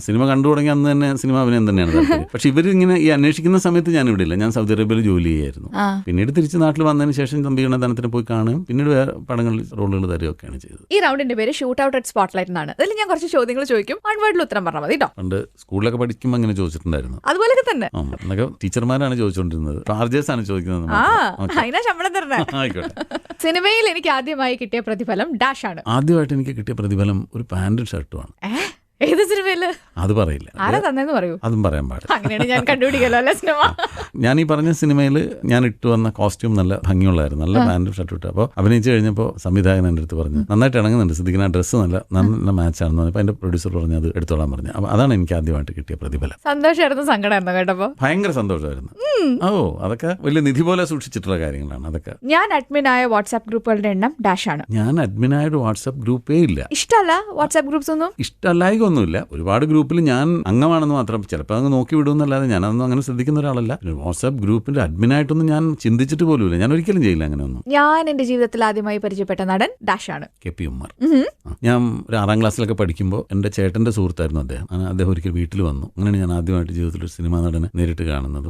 സിനിമ കണ്ടു തുടങ്ങി അന്ന് തന്നെ സിനിമാഭിനയം തന്നെയാണ് താല്പര്യം. പക്ഷെ ഇവരിങ്ങനെ ഈ അന്വേഷിക്കുന്ന സമയത്ത് ഞാൻ ഇവിടെ ഇല്ല, ഞാൻ സൗദി അറേബ്യയിൽ ജോലി ചെയ്യായിരുന്നു. പിന്നീട് തിരിച്ച് നാട്ടിൽ വന്നതിന് ശേഷം തമ്പികണ്ണന്തരത്തിന് പോയി കാണുകയും പിന്നീട് വേറെ പടങ്ങളിൽ റോളുകൾ തരികയൊക്കെയാണ് ചെയ്തത്. ഈ റൗണ്ടിന്റെ പേര് ഷൂട്ട് ഔട്ട് അറ്റ് സ്പോട്ട്ലൈറ്റ് എന്നാണ്. അതിൽ ഞാൻ കുറച്ച് ചോദ്യങ്ങൾ ചോദിക്കും, വൺ വേർഡിൽ ഉത്തരം പറഞ്ഞാൽ മതി കേട്ടോ. പണ്ട് സ്കൂളിലൊക്കെ പഠിക്കുമ്പോൾ അങ്ങനെ ചോദിച്ചിട്ടുണ്ടായിരുന്നു. അതുപോലൊക്കെ തന്നെ എന്നൊക്കെ ടീച്ചർമാരാണ് ചോദിച്ചുകൊണ്ടിരുന്നത്, ആർജേഴ്സ് ആണ് ചോദിക്കുന്നത്. അതിനാ ശമ്പളം തരണേ. ആയിക്കോട്ടെ. സിനിമയിൽ എനിക്ക് ആദ്യമായി കിട്ടിയ പ്രതിഫലം ഡാഷ് ആണ്. ആദ്യമായിട്ട് എനിക്ക് കിട്ടിയ പ്രതിഫലം ഒരു പാന്റും ഷർട്ടുമാണ്. ഏത് സിനിമയില്? അത് പറയില്ല. ആരാ തന്നെന്ന് പറയൂ. അതും പറയാൻ പാടില്ല. അങ്ങനെയാണ് ഞാൻ കണ്ടുപിടിക്കല്ലോ അല്ലെ സിനിമ. ഞാൻ ഈ പറഞ്ഞ സിനിമയിൽ ഞാൻ ഇട്ടു വന്ന കോസ്റ്റ്യൂം നല്ല ഭംഗിയുള്ളായിരുന്നു, നല്ല പാന്റും ഷർട്ടും ഇട്ടു. അപ്പോൾ അഭിനയിച്ച് കഴിഞ്ഞപ്പോൾ സംവിധായകൻ എൻ്റെ അടുത്ത് പറഞ്ഞു, നന്നായിട്ട് ഇണങ്ങുന്നുണ്ട് സിദ്ദിഖിന്, ആ ഡ്രസ്സ് നല്ല മാച്ചാണെന്ന് പറഞ്ഞപ്പോൾ എൻ്റെ പ്രൊഡ്യൂസർ പറഞ്ഞു അത് എടുത്തോളാൻ പറഞ്ഞു. അപ്പോൾ അതാണ് എനിക്ക് ആദ്യമായിട്ട് കിട്ടിയ പ്രതിഫലം. സന്തോഷമായിരുന്നു, സങ്കടമായിരുന്നു കേട്ടപ്പോൾ? ഭയങ്കര സന്തോഷമായിരുന്നു. അതൊക്കെ വലിയ നിധി പോലെ സൂക്ഷിച്ചിട്ടുള്ള കാര്യങ്ങളാണ് അതൊക്കെ. ഞാൻ അഡ്മിനായ വാട്സ്ആപ്പ് ഗ്രൂപ്പുകളുടെ എണ്ണം ഡാഷ് ആണ്. ഞാൻ അഡ്മിനായിട്ട് വാട്സ്ആപ്പ് ഗ്രൂപ്പേ ഇല്ല. ഇഷ്ടമല്ല വാട്സ്ആപ്പ് ഗ്രൂപ്പ്സ് ഒന്നും? ഇഷ്ടമല്ലായികൊന്നുമില്ല. ഒരുപാട് ഗ്രൂപ്പിൽ ഞാൻ അംഗമാണെന്ന് മാത്രം, ചിലപ്പോൾ അങ്ങ് നോക്കി വിടുമെന്നല്ലാതെ ഞാനതൊന്നും അങ്ങനെ ശ്രദ്ധിക്കുന്ന ഒരാളല്ല. വാട്സ്ആപ്പ് ഗ്രൂപ്പിന്റെ അഡ്മിനായിട്ടൊന്നും ഞാൻ ചിന്തിച്ചിട്ട് പോലുമില്ല. ഞാൻ ഒരിക്കലും ചെയ്യില്ല അങ്ങനെയൊന്നും. ഞാൻ എന്റെ ജീവിതത്തിൽ ആദ്യമായി പരിചയപ്പെട്ട നടൻ ഡാഷ് ആണ്. KP ഉമ്മർ. ഞാൻ ഒരു 6ാം ക്ലാസ്സിലൊക്കെ പഠിക്കുമ്പോൾ എൻ്റെ ചേട്ടന്റെ സുഹൃത്തായിരുന്നു അദ്ദേഹം. അദ്ദേഹം ഒരിക്കൽ വീട്ടിൽ വന്നു. അങ്ങനെയാണ് ഞാൻ ആദ്യമായിട്ട് ജീവിതത്തിൽ ഒരു സിനിമാ നടനെ നേരിട്ട് കാണുന്നത്.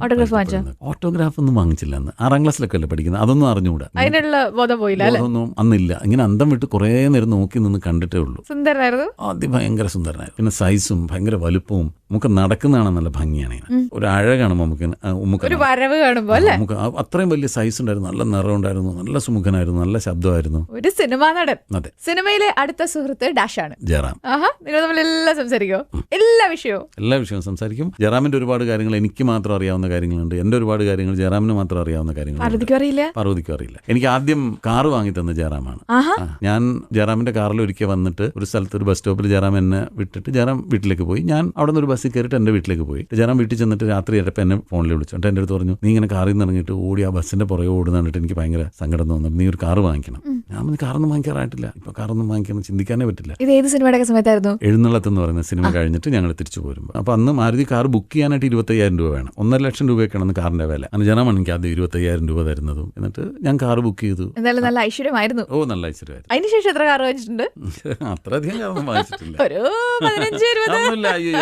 ഓട്ടോഗ്രാഫ് ഒന്നും വാങ്ങിച്ചില്ല അന്ന്. 6ാം ക്ലാസ്സിലൊക്കെ അല്ലേ പഠിക്കുന്നത്, അതൊന്നും അറിഞ്ഞുകൂടാ. അതിനുള്ള ബോധമൊന്നും അന്നില്ല. ഇങ്ങനെ അന്തം വിട്ട് കുറേ നേരം നോക്കി നിന്ന് കണ്ടിട്ടേ ഉള്ളൂ. സുന്ദരനായിരുന്നു, ഭയങ്കര സുന്ദരനായിരുന്നു. പിന്നെ സൈസും ഭയങ്കര വലുപ്പവും നമുക്ക് നടക്കുന്നതാണ്, നല്ല ഭംഗിയാണ്. ഒരു അഴകാണ് ഒരു വരവ് കാണുമ്പോൾ അല്ലേ. നമുക്ക് അത്രയും വലിയ സൈസ് ഉണ്ടായിരുന്നു, നല്ല നിറം ഉണ്ടായിരുന്നു, നല്ല സുമുഖനായിരുന്നു, നല്ല ശബ്ദമായിരുന്നു. ഒരു സിനിമാ നടൻ. അതെ. സിനിമയിലെ അടുത്ത സുഹൃത്ത് ഡാഷ് ആണ്. ജയറാം. നിങ്ങൾ തമ്മിൽ എല്ലാം സംസാരിക്കോ? എല്ലാ വിഷയവും സംസാരിക്കും. ജയറാമിന്റെ ഒരുപാട് കാര്യങ്ങൾ എനിക്ക് മാത്രം അറിയാവുന്ന കാര്യങ്ങളുണ്ട്. എന്റെ ഒരുപാട് കാര്യങ്ങൾ ജയറാമിന് മാത്രം അറിയാവുന്ന കാര്യങ്ങൾ. പാർവതിക്കും അറിയില്ല. എനിക്ക് ആദ്യം കാറ് വാങ്ങി തന്ന ജയറാമാണ്. ഞാൻ ജയറാമിന്റെ കാറിൽ ഒരിക്കൽ വന്നിട്ട് ഒരു സ്ഥലത്ത് ഒരു ബസ് സ്റ്റോപ്പിൽ ജയറാം എന്നെ വിട്ടിട്ട് ജയറാം വീട്ടിലേക്ക് പോയി. ഞാൻ അവിടെ നിന്ന് ഒരു ബസ്സിൽ കയറിയിട്ട് എന്റെ വീട്ടിലേക്ക് പോയി. ജയറാം വീട്ടിൽ ചെന്നിട്ട് രാത്രി ആയപ്പോൾ എന്നെ ഫോണിൽ വിളിച്ചു. എന്നിട്ട് എൻ്റെ അടുത്ത് പറഞ്ഞു, നീ ഇങ്ങനെ കാറിൽ നിന്ന് ഇറങ്ങിയിട്ട് ഓടി ആ ബസ്സിന്റെ പുറകെ ഓടുന്നിട്ട് എനിക്ക് ഭയങ്കര സങ്കടം തോന്നുന്നു, നീ ഒരു കാറ് വാങ്ങിക്കണം. ഞാൻ കാറൊന്നും വാങ്ങിക്കാറായിട്ടില്ല, ഇപ്പൊ കാറൊന്നും വാങ്ങിക്കണം ചിന്തിക്കാനേ പറ്റില്ല. ഇത് ഏത് സിനിമയുടെ സമയത്തായിരുന്നു? എഴുന്നള്ളത്ത് എന്ന് പറയുന്ന സിനിമ കഴിഞ്ഞിട്ട് ഞങ്ങൾ തിരിച്ചു പോരുമ്പോൾ. അപ്പൊ അന്ന് മാരുതി കാർ ബുക്ക് ചെയ്യാനായിട്ട് 25,000 രൂപ വേണം. 1.5 ലക്ഷം രൂപയൊക്കെയാണ് കാറിന്റെ വില. അങ്ങനെ ജനമാണ് എനിക്ക് ആദ്യം 25,000 രൂപ തരുന്നതും. എന്നിട്ട് ഞാൻ കാർ ബുക്ക് ചെയ്തു. നല്ല ഐശ്വര്യമായിരുന്നു. നല്ല ഐശ്വര്യമായിരുന്നു. അതിനുശേഷം എത്ര കാർ വാങ്ങിച്ചിട്ടുണ്ട്? അത്രയധികം കാറൊന്നും വാങ്ങിച്ചിട്ടില്ല.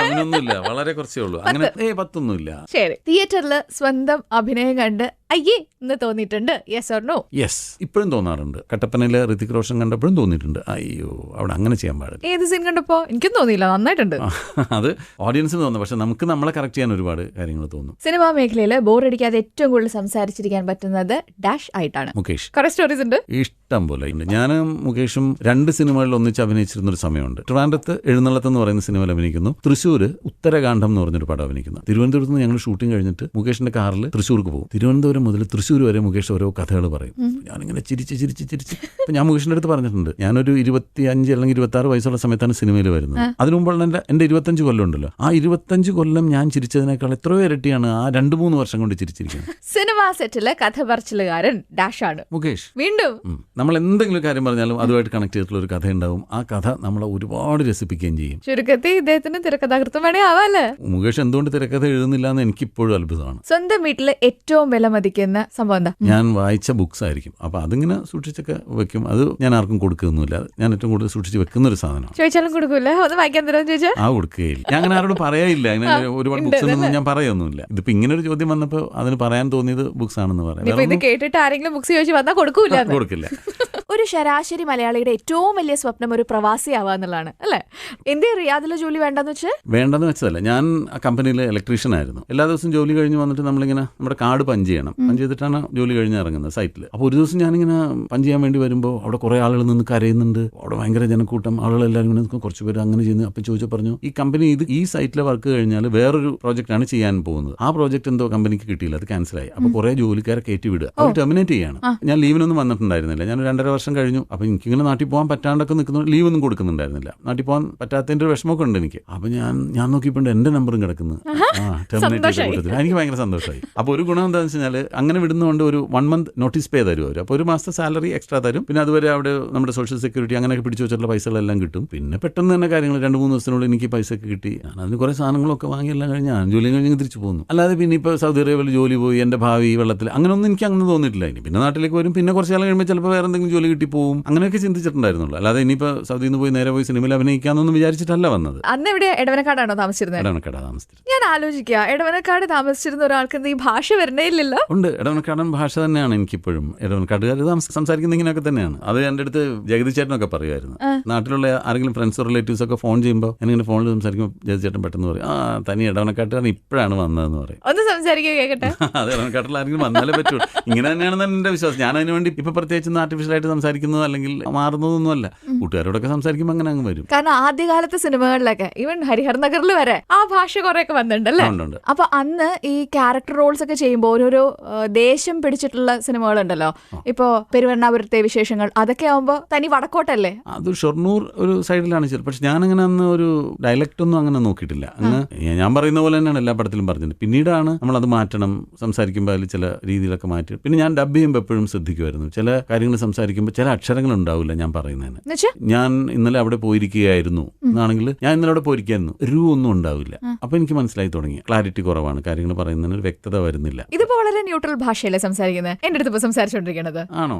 അങ്ങനൊന്നുമില്ല, വളരെ കുറച്ചേ ഉള്ളൂ. അങ്ങനെ 10ഒന്നുമില്ല. ശരി. തിയേറ്ററിൽ സ്വന്തം അഭിനയം കണ്ട് അയ്യേ എന്ന് തോന്നിയിട്ടുണ്ട്? Yes or no? യെസ്, ഇപ്പോഴും തോന്നാറുണ്ട്. കട്ടപ്പനയിലെ ഋതിക് റോഷൻ കണ്ടപ്പോഴും തോന്നിയിട്ടുണ്ട്, അയ്യോ അവിടെ അങ്ങനെ ചെയ്യാൻ പാടില്ല. ഏത് സീൻ കണ്ടപ്പോ? എനിക്കും തോന്നിയില്ല, നന്നായിട്ടുണ്ട്. അത് ഓഡിയൻസിന് തോന്നുന്നു, പക്ഷെ നമുക്ക് നമ്മളെ കറക്റ്റ് ചെയ്യാൻ ഒരുപാട് കാര്യങ്ങൾ തോന്നും. സിനിമാ മേഖലയിൽ ബോറടിക്കാതെ ഏറ്റവും കൂടുതൽ സംസാരിച്ചിരിക്കാൻ പറ്റുന്നത് ഡാഷ് ആയിട്ടാണ്. മുകേഷ്. കുറെ സ്റ്റോറീസ് ഉണ്ട്, ഇഷ്ടം പോലെ ഉണ്ട്. ഞാനും മുകേഷും 2 സിനിമകളിൽ ഒന്നിച്ച് അഭിനയിച്ചിരുന്നൊരു സമയമുണ്ട്. ട്രിവാൻഡ്രത്ത് എഴുന്നള്ളത്ത് എന്ന് പറയുന്ന സിനിമയിൽ അഭിനയിക്കുന്നു. തൃശ്ശൂർ ഉത്തരകാണ്ഡം എന്ന് പറഞ്ഞൊരു പടം അഭിനയിക്കുന്നു. തിരുവനന്തപുരത്ത് നിന്ന് ഞങ്ങൾ ഷൂട്ടിംഗ് കഴിഞ്ഞിട്ട് മുകേഷിന്റെ കാറിൽ തൃശ്ശൂർക്ക് പോകും. തിരുവനന്തപുരം മുതൽ തൃശ്ശൂർ വരെ മുകേഷ് ഓരോ കഥകൾ പറയും. ഞാനിങ്ങനെ ചിരിച്ച് അപ്പൊ ഞാൻ മുകേഷിന്റെ അടുത്ത് പറഞ്ഞിട്ടുണ്ട്, ഞാനൊരു 25 അല്ലെങ്കിൽ 26 വയസ്സുള്ള സമയത്താണ് സിനിമയിൽ വരുന്നത്. അതിനു മുമ്പുള്ള എന്റെ 25 കൊല്ലം ഉണ്ടല്ലോ, ആ 25 കൊല്ലം ഞാൻ ചിരിച്ചതിനേക്കാൾ എത്രയോ ഇരട്ടിയാണ് ആ 2-3 വർഷം കൊണ്ട് ചിരിച്ചിരിക്കുന്നത്. സിനിമാ സെറ്റിലെ കഥ പറച്ചിലുകാരൻ ഡാഷ് ആണ് മുകേഷ്. വീണ്ടും നമ്മൾ എന്തെങ്കിലും കാര്യം പറഞ്ഞാലും അതുമായിട്ട് കണക്ട് ചെയ്തിട്ടുള്ള ഒരു കഥ ഉണ്ടാവും. ആ കഥ നമ്മളെ ഒരുപാട് രസിപ്പിക്കുകയും ചെയ്യും. ചുരുക്കത്തിൽ ഇദ്ദേഹത്തിന് തിരക്കഥാകൃത്തും വേണേ ആവാല്ലേ. മുകേഷ് എന്തുകൊണ്ട് തിരക്കഥ എഴുതുന്നില്ല എന്ന് എനിക്കിപ്പോഴും അത്ഭുതമാണ്. സ്വന്തം വീട്ടിലെ ഏറ്റവും വില മതിക്കുന്ന സംഭവം എന്താ? ഞാൻ വായിച്ച ബുക്സ് ആയിരിക്കും. അപ്പൊ അതിങ്ങനെ സൂക്ഷിച്ചൊക്കെ വെക്കും. അത് ഞാൻ ആർക്കും കൊടുക്കുന്നൊന്നുമില്ല. ഞാൻ ഏറ്റവും കൂടുതൽ സൂക്ഷിച്ച് വെക്കുന്ന ഒരു സാധനമാണ്. ചോദിച്ചാലും കൊടുക്കൂല? ഒന്ന് വായിക്കാൻ തരാമെന്ന് ചോദിച്ചാൽ കൊടുക്കുകയില്ല. ഞാൻ അങ്ങനെ ആരോടും പറയില്ല. അങ്ങനെ ഒരുപാട് ബുക്സ് ഒന്നും ഞാൻ പറയൊന്നുമില്ല. ഇതിപ്പോ ഇങ്ങനെ ഒരു ചോദ്യം വന്നപ്പോൾ അതിന് പറയാൻ തോന്നിയത് ബുക്സ് ആണെന്ന് പറയാം. ഇത് കേട്ടിട്ട് ആരെങ്കിലും ബുക്സ് ചോദിച്ചു വന്നാൽ കൊടുക്കില്ല. ഒരു ശരാശരി മലയാളിയുടെ ഏറ്റവും വലിയ സ്വപ്നം ഒരു പ്രവാസിയാവാന്നുള്ളതാണ് അല്ലേ? എന്തേ റിയാദിലെ ജോലി വേണ്ടെന്ന് വെച്ചതല്ല. ഞാൻ ആ കമ്പനിയിൽ ഇലക്ട്രീഷ്യൻ ആയിരുന്നു. എല്ലാ ദിവസവും ജോലി കഴിഞ്ഞ് വന്നിട്ട് നമ്മളിങ്ങനെ നമ്മുടെ കാർഡ് പഞ്ച് ചെയ്യണം. പഞ്ച് ചെയ്തിട്ടാണ് ജോലി കഴിഞ്ഞ് ഇറങ്ങുന്നത് സൈറ്റിൽ. അപ്പോൾ ഒരു ദിവസം ഞാനിങ്ങനെ പഞ്ച് ചെയ്യാൻ വേണ്ടി വരുമ്പോൾ അവിടെ കുറെ ആളുകൾ നിന്ന് കരയുന്നുണ്ട്. അവിടെ ഭയങ്കര ജനക്കൂട്ടം, ആളുകളെല്ലാവരും ഇങ്ങനെ നിൽക്കും. കുറച്ച് പേര് അങ്ങനെ ചെയ്യുന്നു. അപ്പം ചോദിച്ചാൽ പറഞ്ഞു, ഈ കമ്പനി ഈ സൈറ്റിലെ വർക്ക് കഴിഞ്ഞാൽ വേറൊരു പ്രോജക്റ്റാണ് ചെയ്യാൻ പോകുന്നത്. ആ പ്രോജക്റ്റ് എന്തോ കമ്പനിക്ക് കിട്ടിയില്ല, അത് ക്യാൻസലായി. അപ്പോൾ കുറെ ജോലിക്കാരെ കയറ്റി വിടുക, അവർ ടെർമിനേറ്റ് ചെയ്യാണ്. ഞാൻ ലീവിനൊന്നും വന്നിട്ടുണ്ടായിരുന്നില്ല. ഞാൻ 2.5 വർഷം കഴിഞ്ഞു. അപ്പം എനിക്കിങ്ങനെ നാട്ടിൽ പോകാൻ പറ്റാണ്ടൊക്കെ നിൽക്കുന്നു, ലീവൊന്നും കൊടുക്കുന്നുണ്ടായിരുന്നില്ല. നാട്ടിൽ പോകാൻ പറ്റാത്തതിന്റെ ഒരു വിഷമമൊക്കെ ഉണ്ട് എനിക്ക്. അപ്പം ഞാൻ നോക്കിയപ്പോൾ എന്റെ നമ്പറും കിടക്കുന്നു ടെർമിനേറ്റ് ചെയ്ത കൂട്ടത്തിൽ. എനിക്ക് ഭയങ്കര സന്തോഷമായി. അപ്പോൾ ഒരു ഗുണം എന്താണെന്ന് വെച്ചാൽ അങ്ങനെ വിടുന്നതുകൊണ്ട് ഒരു 1 month നോട്ടീസ് പേ തരും അവർ. അപ്പോൾ 1 മാസത്തെ സാലറി എക്സ്ട്രാ തരും. പിന്നെ അതുവരെ അവിടെ നമ്മുടെ സോഷ്യൽ സെക്യൂരിറ്റി അങ്ങനെയൊക്കെ പിടിച്ചു വെച്ചിട്ടുള്ള പൈസകളെല്ലാം കിട്ടും. പിന്നെ പെട്ടെന്ന് തന്നെ കാര്യങ്ങൾ 2-3 ദിവസത്തിനുള്ളിൽ എനിക്ക് പൈസ ഒക്കെ കിട്ടി. ഞാൻ അതിന് കുറേ സാധനങ്ങളൊക്കെ വാങ്ങിയെല്ലാം കഴിഞ്ഞ് ഞാൻ ജോലി കഴിഞ്ഞ് തിരിച്ചു പോകുന്നു. അല്ലാതെ പിന്നെ ഇപ്പോൾ സൗദി അറേബ്യയിൽ ജോലി പോയി എൻ്റെ ഭാവി വെള്ളത്തിൽ അങ്ങനെയൊന്നും എനിക്ക് അങ്ങനെ തോന്നിയിട്ടില്ല. ഇനി പിന്നെ നാട്ടിലേക്ക് വരും. പിന്നെ കുറച്ച് കാലം കഴിയുമ്പോൾ ചിലപ്പോൾ വേറെ എന്തെങ്കിലും ജോലി ജോലി കിട്ടി പോവും, അങ്ങനെയൊക്കെ ചിന്തിച്ചിട്ടുണ്ടായിരുന്നുള്ളൂ. അല്ലാതെ ഇനിയിപ്പോൾ സൗദിയിൽ നിന്ന് പോയി നേരെ പോയി സിനിമയിൽ അഭിനയിക്കാന്നൊന്നും വിചാരിച്ചിട്ടല്ല വന്നത്. അന്ന് എവിടെ എടവനക്കാടാണോ താമസിച്ചിരുന്നത്? എടവനക്കാടാ താമസിച്ചിരുന്നത്. ഞാൻ ആലോചിക്കുക, എടവനക്കാട് താമസിച്ചിരുന്ന ഒരാൾക്ക് ഈ ഭാഷ വരണേ ഇല്ലല്ലോ. ഉണ്ട്, എടവനക്കാടൻ ഭാഷ തന്നെയാണ് എനിക്കിപ്പോഴും. എടവനക്കാട്ടുകാർ സംസാരിക്കുന്ന ഇങ്ങനെയൊക്കെ തന്നെയാണ്. അത് എൻ്റെ അടുത്ത് ജഗതി ചേട്ടനൊക്കെ പറയുമായിരുന്നു. നാട്ടിലുള്ള ആരെങ്കിലും ഫ്രണ്ട്സോ റിലേറ്റീവ്സ് ഒക്കെ ഫോൺ ചെയ്യുമ്പോൾ ഞാനിങ്ങനെ ഫോണിൽ സംസാരിക്കുമ്പോൾ ജഗതി ചേട്ടൻ പെട്ടെന്ന് പറയും, ആ തനി എടവനക്കാട്ടുകാരൻ ഇപ്പോഴാണ് വന്നതെന്ന് പറയും. ഒന്ന് സംസാരിക്കുക കേൾക്കട്ടെ. അത് എടവനക്കാട്ടിൽ ആരെങ്കിലും വന്നാലേ പറ്റുള്ളൂ. ഇങ്ങനെ തന്നെയാണെന്നാണ് എൻ്റെ വിശ്വാസം. ഞാൻ അതിന് വേണ്ടി ഇപ്പൊ പ്രത്യേകിച്ച് ആർട്ടിഫിഷ്യലായിട്ട് സംസാരിക്കുന്നത് അല്ലെങ്കിൽ മാറുന്നതൊന്നുമല്ല. കൂട്ടുകാരോടൊക്കെ സംസാരിക്കുമ്പോൾ അങ്ങനെ അങ്ങ് വരും. കാരണം ആദ്യകാലത്തെ സിനിമകളിലൊക്കെ ഈവൻ ഹരിഹർ നഗറിൽ വരെ ആ ഭാഷ കുറെയൊക്കെ വന്നിട്ടുണ്ടല്ലേ. അപ്പൊ അന്ന് ഈ ക്യാരക്ടർ റോൾസ് ഒക്കെ ചെയ്യുമ്പോൾ ഓരോരോ ദേശം പിടിച്ചിട്ടുള്ള സിനിമകളുണ്ടല്ലോ. ഇപ്പോ പെരുവണ്ണാപുരത്തെ വിശേഷങ്ങൾ അതൊക്കെ ആവുമ്പോ തനി വടക്കോട്ടല്ലേ? അത് ഷൊർണൂർ ഒരു സൈഡിലാണ് ചില. പക്ഷെ ഞാനങ്ങനെ അന്ന് ഒരു ഡയലക്റ്റ് ഒന്നും അങ്ങനെ നോക്കിയിട്ടില്ല. അങ്ങ് ഞാൻ പറയുന്ന പോലെ തന്നെയാണ് എല്ലാ പടത്തിലും പറഞ്ഞത്. പിന്നീടാണ് നമ്മളത് മാറ്റണം, സംസാരിക്കുമ്പോൾ അതിൽ ചില രീതിയിലൊക്കെ മാറ്റി. പിന്നെ ഞാൻ ഡബ് ചെയ്യുമ്പോൾ എപ്പോഴും ശ്രദ്ധിക്കുമായിരുന്നു, ചില കാര്യങ്ങൾ സംസാരിക്കുമ്പോൾ ചില അക്ഷരങ്ങൾ ഉണ്ടാവില്ല ഞാൻ പറയുന്നതിന്. ഞാൻ ഇന്നലെ അവിടെ പോയിരിക്കുകയായിരുന്നു എന്നാണെങ്കിൽ ഞാൻ ഇന്നലെ അവിടെ പോയിരിക്കായിരുന്നു, ഒന്നും ഉണ്ടാവില്ല. അപ്പൊ എനിക്ക് മനസ്സിലായി തുടങ്ങി ക്ലാരിറ്റി കുറവാണ്, കാര്യങ്ങൾ പറയുന്നതിന് ഒരു വ്യക്തത വരുന്നില്ല. ഇതിപ്പോ വളരെ ന്യൂട്രൽ ഭാഷയല്ലേ സംസാരിക്കുന്നത്? എന്റെ അടുത്ത് സംസാരിച്ചോണ്ടിരിക്കുന്നത് ആണോ?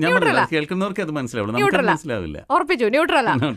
ഞാൻ കേൾക്കുന്നവർക്ക് അത് മനസ്സിലാവില്ല, നമുക്ക് മനസ്സിലാവില്ല. ഉറപ്പിച്ചു, ന്യൂട്രലാണ്.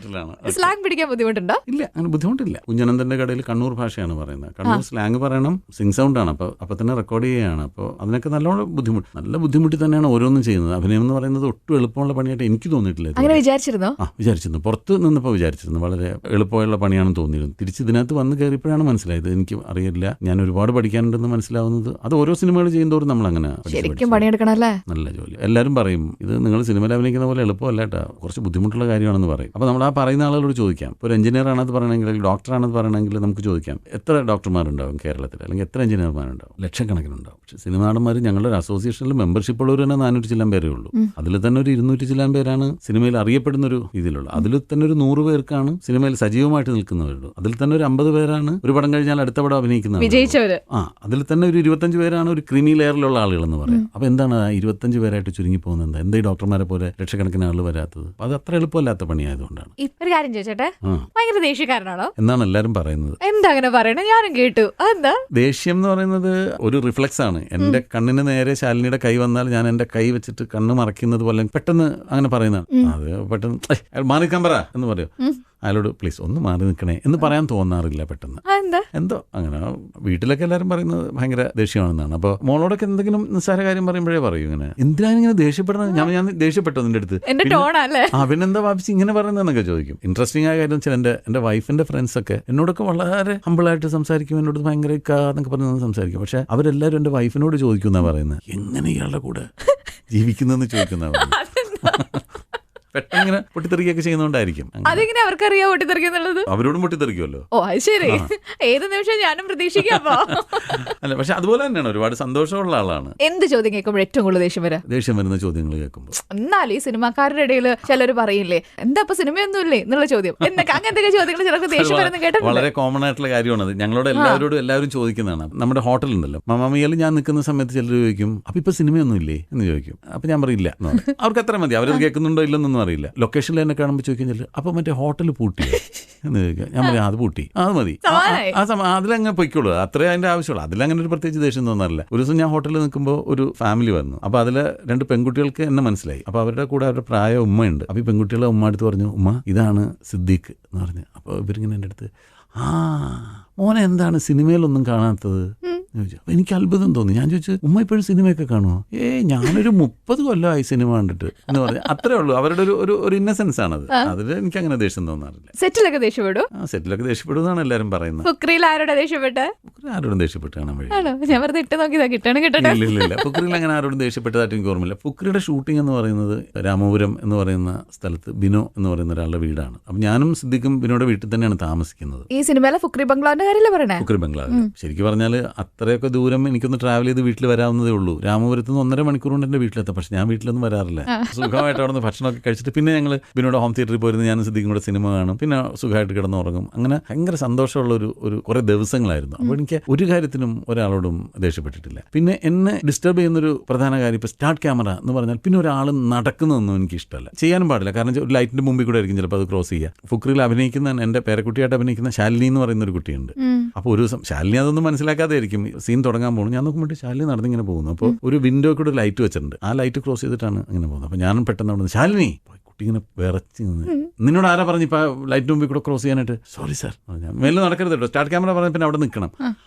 സ്ലാങ് പിടിക്കാൻ ബുദ്ധിമുട്ടുണ്ടോ? ഇല്ല, അങ്ങനെ ബുദ്ധിമുട്ടില്ല. കുഞ്ഞനന്തന്റെ കടയിൽ കണ്ണൂർ ഭാഷയാണ് പറയുന്നത്. കണ്ണൂർ സ്ലാങ് പറയണം, സിംഗ് സൗണ്ട് ആണ്. അപ്പൊ തന്നെ റെക്കോർഡ് ചെയ്യുകയാണ്. അപ്പോൾ അതിനൊക്കെ നല്ലോണം ബുദ്ധിമുട്ട്, നല്ല ബുദ്ധിമുട്ടി തന്നെയാണ് ഓരോന്നും ചെയ്യുന്നത്. അഭിനയം എന്ന് പറയുന്നത് ഒട്ടും എളുപ്പമുള്ള പണിയായിട്ട് എനിക്ക് തോന്നിയിട്ടില്ല. അങ്ങനെ വിചാരിച്ചിരുന്നോ? വിചാരിച്ചിരുന്നു, പുറത്ത് നിന്നപ്പോൾ വിചാരിച്ചിരുന്നു വളരെ എളുപ്പമുള്ള പണിയാണെന്ന് തോന്നിയിരുന്നു. തിരിച്ച് ഇതിനകത്ത് വന്ന് കയറിയപ്പോഴാണ് മനസ്സിലായത്, എനിക്ക് അറിയില്ല, ഞാൻ ഒരുപാട് പഠിക്കാനുണ്ടെന്ന് മനസ്സിലാവുന്നത്. അത് ഓരോ സിനിമകൾ ചെയ്യുന്നതോറും നമ്മൾ അങ്ങനെ ശരിക്കും പണിയെടുക്കണല്ലേ. നല്ല ജോലി. എല്ലാവരും പറയും ഇത് നിങ്ങൾ സിനിമയിൽ അഭിനയിക്കുന്ന പോലെ എളുപ്പമല്ല കേട്ടോ, കുറച്ച് ബുദ്ധിമുട്ടുള്ള കാര്യമാണെന്ന് പറയും. അപ്പോൾ നമ്മൾ ആ പറയുന്ന ആളുകളോട് ചോദിക്കാം. ഇപ്പോൾ ഒരു എഞ്ചിനീയർ ആണെന്ന് പറയണമെങ്കിൽ, ഡോക്ടറാണെന്ന് പറയണമെങ്കിൽ നമുക്ക് ചോദിക്കാം, എത്ര ഡോക്ടർമാരുണ്ടാവും കേരളത്തിൽ, അല്ലെങ്കിൽ എത്ര എഞ്ചിനീയർമാരുണ്ടാവും? ലക്ഷക്കണക്കിനുണ്ടാവും. പക്ഷേ സിനിമ നടന്മാർ ഞങ്ങളുടെ ഒരു അസോസിയേഷനിൽ മെമ്പർഷിപ്പ് ഉള്ളവർ തന്നെ 400 ചില്ലാൻ പേരേ ഉള്ളൂ. അതിൽ തന്നെ ഒരു 200 ചില്ലാൻ പേരാണ് സിനിമയിൽ അറിയപ്പെടുന്ന ഒരു രീതിയിലുള്ള. അതിൽ തന്നെ ഒരു 100 പേർക്കാണ് സിനിമയിൽ സജീവമായിട്ട് നിൽക്കുന്നവരുള്ളൂ. അതിൽ തന്നെ ഒരു 50 പേരാണ് ഒരു പടം കഴിഞ്ഞാൽ അടുത്ത പടം അഭിനയിക്കുന്നത്. അതിൽ തന്നെ ഒരു 25 പേരാണ് ഒരു ക്രീമി ലെയറിലുള്ള ആളുകളെന്ന് പറയാം. അപ്പൊ എന്താണ് 25 പേരായിട്ട് ചുരുങ്ങി പോകുന്നത്? എന്താ ഈ ഡോക്ടർമാരെ പോലെ ലക്ഷക്കണക്കിന് ആളുകൾ വരാത്തത്? അത് അത്ര എളുപ്പമല്ലാത്ത പണിയായതുകൊണ്ടാണ്. ഒരു കാര്യം ചോദിച്ചോട്ടെ, ഭയങ്കര ദേഷ്യക്കാരനാണോ എന്നാണ് എല്ലാരും പറയുന്നത്? എന്താ അങ്ങനെ പറയണേ? ഞാനും കേട്ടു. എന്താ ദേഷ്യം എന്ന് പറയുന്നത് ഒരു റിഫ്ലക്സ് ആണ്. എന്റെ കണ്ണിന് നേരെ ശാലിനിയുടെ കൈ വന്നാൽ ഞാൻ എന്റെ കൈ വെച്ചിട്ട് കണ്ണ് മറയ്ക്കുന്നത് പോലെ പെട്ടെന്ന് അങ്ങനെ പറയുന്നതാണ്. അത് പെട്ടെന്ന് മാറി നിൽക്കാൻ പറ എന്ന് പറയും. അയാളോട് പ്ലീസ് ഒന്ന് മാറി നിൽക്കണേ എന്ന് പറയാൻ തോന്നാറില്ല പെട്ടെന്ന്. എന്തോ അങ്ങനെ വീട്ടിലൊക്കെ എല്ലാവരും പറയുന്നത് ഭയങ്കര ദേഷ്യമാണെന്നാണ്. അപ്പോൾ മോളോടൊക്കെ എന്തെങ്കിലും നിസ്സാര കാര്യം പറയുമ്പോഴേ പറയും ഇങ്ങനെ, എന്തിനാണ് ഇങ്ങനെ ദേഷ്യപ്പെടണം? ഞാൻ ദേഷ്യപ്പെട്ടു നിന്റെ അടുത്ത്, പിന്നെന്താ വാപ്പിച്ച് ഇങ്ങനെ പറയുന്നതെന്നൊക്കെ ചോദിക്കും. ഇൻട്രസ്റ്റിംഗ് ആയ കാര്യം വെച്ചാൽ എൻ്റെ വൈഫിന്റെ ഫ്രണ്ട്സ് ഒക്കെ എന്നോടൊക്കെ വളരെ ഹമ്പിളായിട്ട് സംസാരിക്കും, എന്നോട് ഭയങ്കര എന്നൊക്കെ പറഞ്ഞ് സംസാരിക്കും. പക്ഷെ അവരെല്ലാവരും എൻ്റെ വൈഫിനോട് ചോദിക്കുന്ന പറയുന്നത്, എങ്ങനെ ഇയാളുടെ കൂടെ ജീവിക്കുന്നതെന്ന് ചോദിക്കുന്ന പെട്ടെന്ന് ഇങ്ങനെ പൊട്ടിത്തെറിക്കൊക്കെ ചെയ്യുന്നോണ്ടായിരിക്കും. അതെങ്ങനെ അവർക്കറിയാം പൊട്ടിത്തെറിക്കുന്നുള്ളത്? അവരോടും പൊട്ടിത്തെറിക്കുമല്ലോ. ഓ അത് ശരി, ഏത് നിമിഷം ഞാനും പ്രതീക്ഷിക്കാം. അല്ല, പക്ഷെ അതുപോലെ തന്നെയാണ്, ഒരുപാട് സന്തോഷമുള്ള ആളാണ്. എന്ത് ചോദ്യം കേൾക്കുമ്പോൾ ഏറ്റവും കൂടുതൽ ദേഷ്യം വരുന്ന ചോദ്യങ്ങൾ കേൾക്കുമ്പോൾ? എന്നാലും ഈ സിനിമാക്കാരുടെ ഇടയിൽ ചിലർ പറയില്ലേ, എന്താ ഇപ്പൊ സിനിമയൊന്നും ഇല്ലേ എന്നുള്ള ചോദ്യം, എന്നൊക്കെ അങ്ങനത്തെ ചോദ്യങ്ങൾ ചിലർക്ക് ദേഷ്യം വരുന്ന കേട്ടോ. വളരെ കോമൺ ആയിട്ടുള്ള കാര്യമാണത്. ഞങ്ങളോട് എല്ലാവരും ചോദിക്കുന്നതാണ്. നമ്മുടെ ഹോട്ടലുണ്ടല്ലോ, മമ്മിയിൽ ഞാൻ നിൽക്കുന്ന സമയത്ത് ചിലർ ചോദിക്കും, അപ്പൊ ഇപ്പൊ സിനിമയൊന്നും ഇല്ലേ എന്ന് ചോദിക്കും. അപ്പൊ ഞാൻ പറയില്ല. അവർക്ക് അത്ര മതി, അവരത് കേൾക്കുന്നുണ്ടോ ഇല്ലെന്നൊന്നും അറിയില്ല. ലൊക്കേഷനിൽ എന്നെ കാണുമ്പോൾ ചോദിക്കാൻ, അപ്പൊ മറ്റേ ഹോട്ടൽ പൂട്ടിയോ എന്ന് ചോദിക്കാം. ഞാൻ പറയാം അത് പൂട്ടി, അത് മതി, അതിലങ്ങനെ പൊയ്ക്കോളൂ, അത്രേ അതിന്റെ ആവശ്യമുള്ളൂ. അതിലങ്ങനെ ഒരു പ്രത്യേകിച്ച് ദേഷ്യം തോന്നാറില്ല. ഒരു ദിവസം ഞാൻ ഹോട്ടലിൽ നിൽക്കുമ്പോൾ ഒരു ഫാമിലി വന്നു. അപ്പൊ അതിലെ 2 പെൺകുട്ടികൾക്ക് എന്നെ മനസ്സിലായി. അപ്പൊ അവരുടെ കൂടെ അവരുടെ പ്രായ ഉമ്മയുണ്ട്. അപ്പൊ ഈ പെൺകുട്ടികളെ ഉമ്മ അടുത്ത് പറഞ്ഞു, ഉമ്മ ഇതാണ് സിദ്ദീഖ് എന്ന് പറഞ്ഞു. അപ്പൊ ഇവരിങ്ങനെ എൻ്റെ അടുത്ത്, മോനെ എന്താണ് സിനിമയിലൊന്നും കാണാത്തത് ചോദിച്ചു. അപ്പൊ എനിക്ക് അത്ഭുതം തോന്നി. ഞാൻ ചോദിച്ചു, ഉമ്മ ഇപ്പോഴും സിനിമയൊക്കെ കാണുമോ? ഞാനൊരു 30 കൊല്ലമായി സിനിമ കണ്ടിട്ട് എന്ന് പറഞ്ഞു. അത്രേ ഉള്ളൂ. അവരുടെ ഒരു ഇന്നസെൻസ് ആണത്. അതിൽ എനിക്ക് അങ്ങനെ ദേഷ്യം തോന്നാറില്ല. സെറ്റിലൊക്കെ ദേഷ്യപ്പെടും? സെറ്റിലൊക്കെ ദേഷ്യപ്പെടുമെന്നാണ് എല്ലാവരും പറയുന്നത്. ആരോടും ദേഷ്യപ്പെട്ട് കാണാൻ വഴി ഇല്ല. ഫുക്രിയിൽ അങ്ങനെ ആരോടും ദേഷ്യപ്പെട്ടതായിട്ട് എനിക്ക് ഓർമ്മയില്ല. ഫുക്രിയുടെ ഷൂട്ടിംഗ് എന്ന് പറയുന്നത് രാമപുരം എന്ന് പറയുന്ന സ്ഥലത്ത് ബിനോ എന്ന് പറയുന്ന ഒരാളുടെ വീടാണ്. അപ്പൊ ഞാനും സിദ്ദിഖും ബിനോയുടെ വീട്ടിൽ തന്നെയാണ് താമസിക്കുന്നത്. ഈ സിനിമയിലെ ഫുക്രി ബംഗ്ലാവിന്റെ കാര്യമല്ലേ പറയണേ? ഫുക്രി ബംഗ്ലാവ് ശരിക്കും പറഞ്ഞാൽ അത്രയൊക്കെ ദൂരം എനിക്കൊന്ന് ട്രാവൽ ചെയ്ത് വീട്ടിൽ വരാവുന്നതേ ഉള്ളൂ. രാമപുരത്ത് നിന്ന് 1.5 മണിക്കൂർ കൊണ്ട് എൻ്റെ വീട്ടിലെത്താം. പക്ഷെ ഞാൻ വീട്ടിലൊന്നും വരാറില്ല. സുഖമായിട്ട് അവിടെ നിന്ന് ഭക്ഷണമൊക്കെ കഴിച്ചിട്ട് പിന്നെ ഞങ്ങൾ ബിനോയുടെ ഹോം തിയേറ്ററിൽ പോയിരുന്നു. ഞാൻ സിദ്ദിഖും കൂടെ സിനിമ കാണും, പിന്നെ സുഖമായിട്ട് കിടന്നുറങ്ങും. അങ്ങനെ ഭയങ്കര സന്തോഷമുള്ള ഒരു കുറെ ദിവസങ്ങളായിരുന്നു. അപ്പോൾ എനിക്ക് ഒരു കാര്യത്തിനും ഒരാളോടും ദേഷ്യപ്പെട്ടിട്ടില്ല. പിന്നെ എന്നെ ഡിസ്റ്റർബ് ചെയ്യുന്നൊരു പ്രധാന കാര്യം, ഇപ്പോൾ സ്റ്റാർട്ട് ക്യാമറ എന്ന് പറഞ്ഞാൽ പിന്നെ ഒരാൾ നടക്കുന്നതൊന്നും എനിക്ക് ഇഷ്ടമല്ല, ചെയ്യാനും പാടില്ല. കാരണം ഒരു ലൈറ്റിന്റെ മുമ്പിൽ കൂടെ ആയിരിക്കും ചിലപ്പോൾ അത് ക്രോസ് ചെയ്യുക. ഫുക്രിയിൽ അഭിനയിക്കുന്ന എൻ്റെ പേരക്കുട്ടിയായിട്ട് അഭിനയിക്കുന്ന ശാലിനി എന്ന് പറയുന്ന ഒരു കുട്ടിയുണ്ട്. അപ്പോൾ ഒരു ദിവസം ശാലിനി അതൊന്നും മനസ്സിലാക്കാതെ ആയിരിക്കും സീൻ തുടങ്ങാൻ പോകുന്നു. ഞാൻ നോക്കുമ്പോൾ ശാലിനി നടന്നിങ്ങനെ പോകുന്നു. അപ്പോൾ ഒരു വിൻഡോ കൂടെ ഒരു ലൈറ്റ് വെച്ചിട്ടുണ്ട്. ആ ലൈറ്റ് ക്രോസ് ചെയ്തിട്ടാണ് ഇങ്ങനെ പോകുന്നത്. അപ്പോൾ ഞാനും പെട്ടെന്ന് അവിടെ നിന്ന് ശാലിനി കുട്ടി ഇങ്ങനെ വിറച്ച് നിന്ന്, നിന്നോട് ആരാ പറഞ്ഞു ഇപ്പൊ ലൈറ്റ് മുമ്പിൽ കൂടെ ക്രോസ് ചെയ്യാനായിട്ട്? സോറി സാർ, ഞാൻ മേലെ നടക്കരുത് കേട്ടോ, സ്റ്റാർട്ട് ക്യാമറ പറഞ്ഞ പിന്നെ അവിടെ നിൽക്കണം.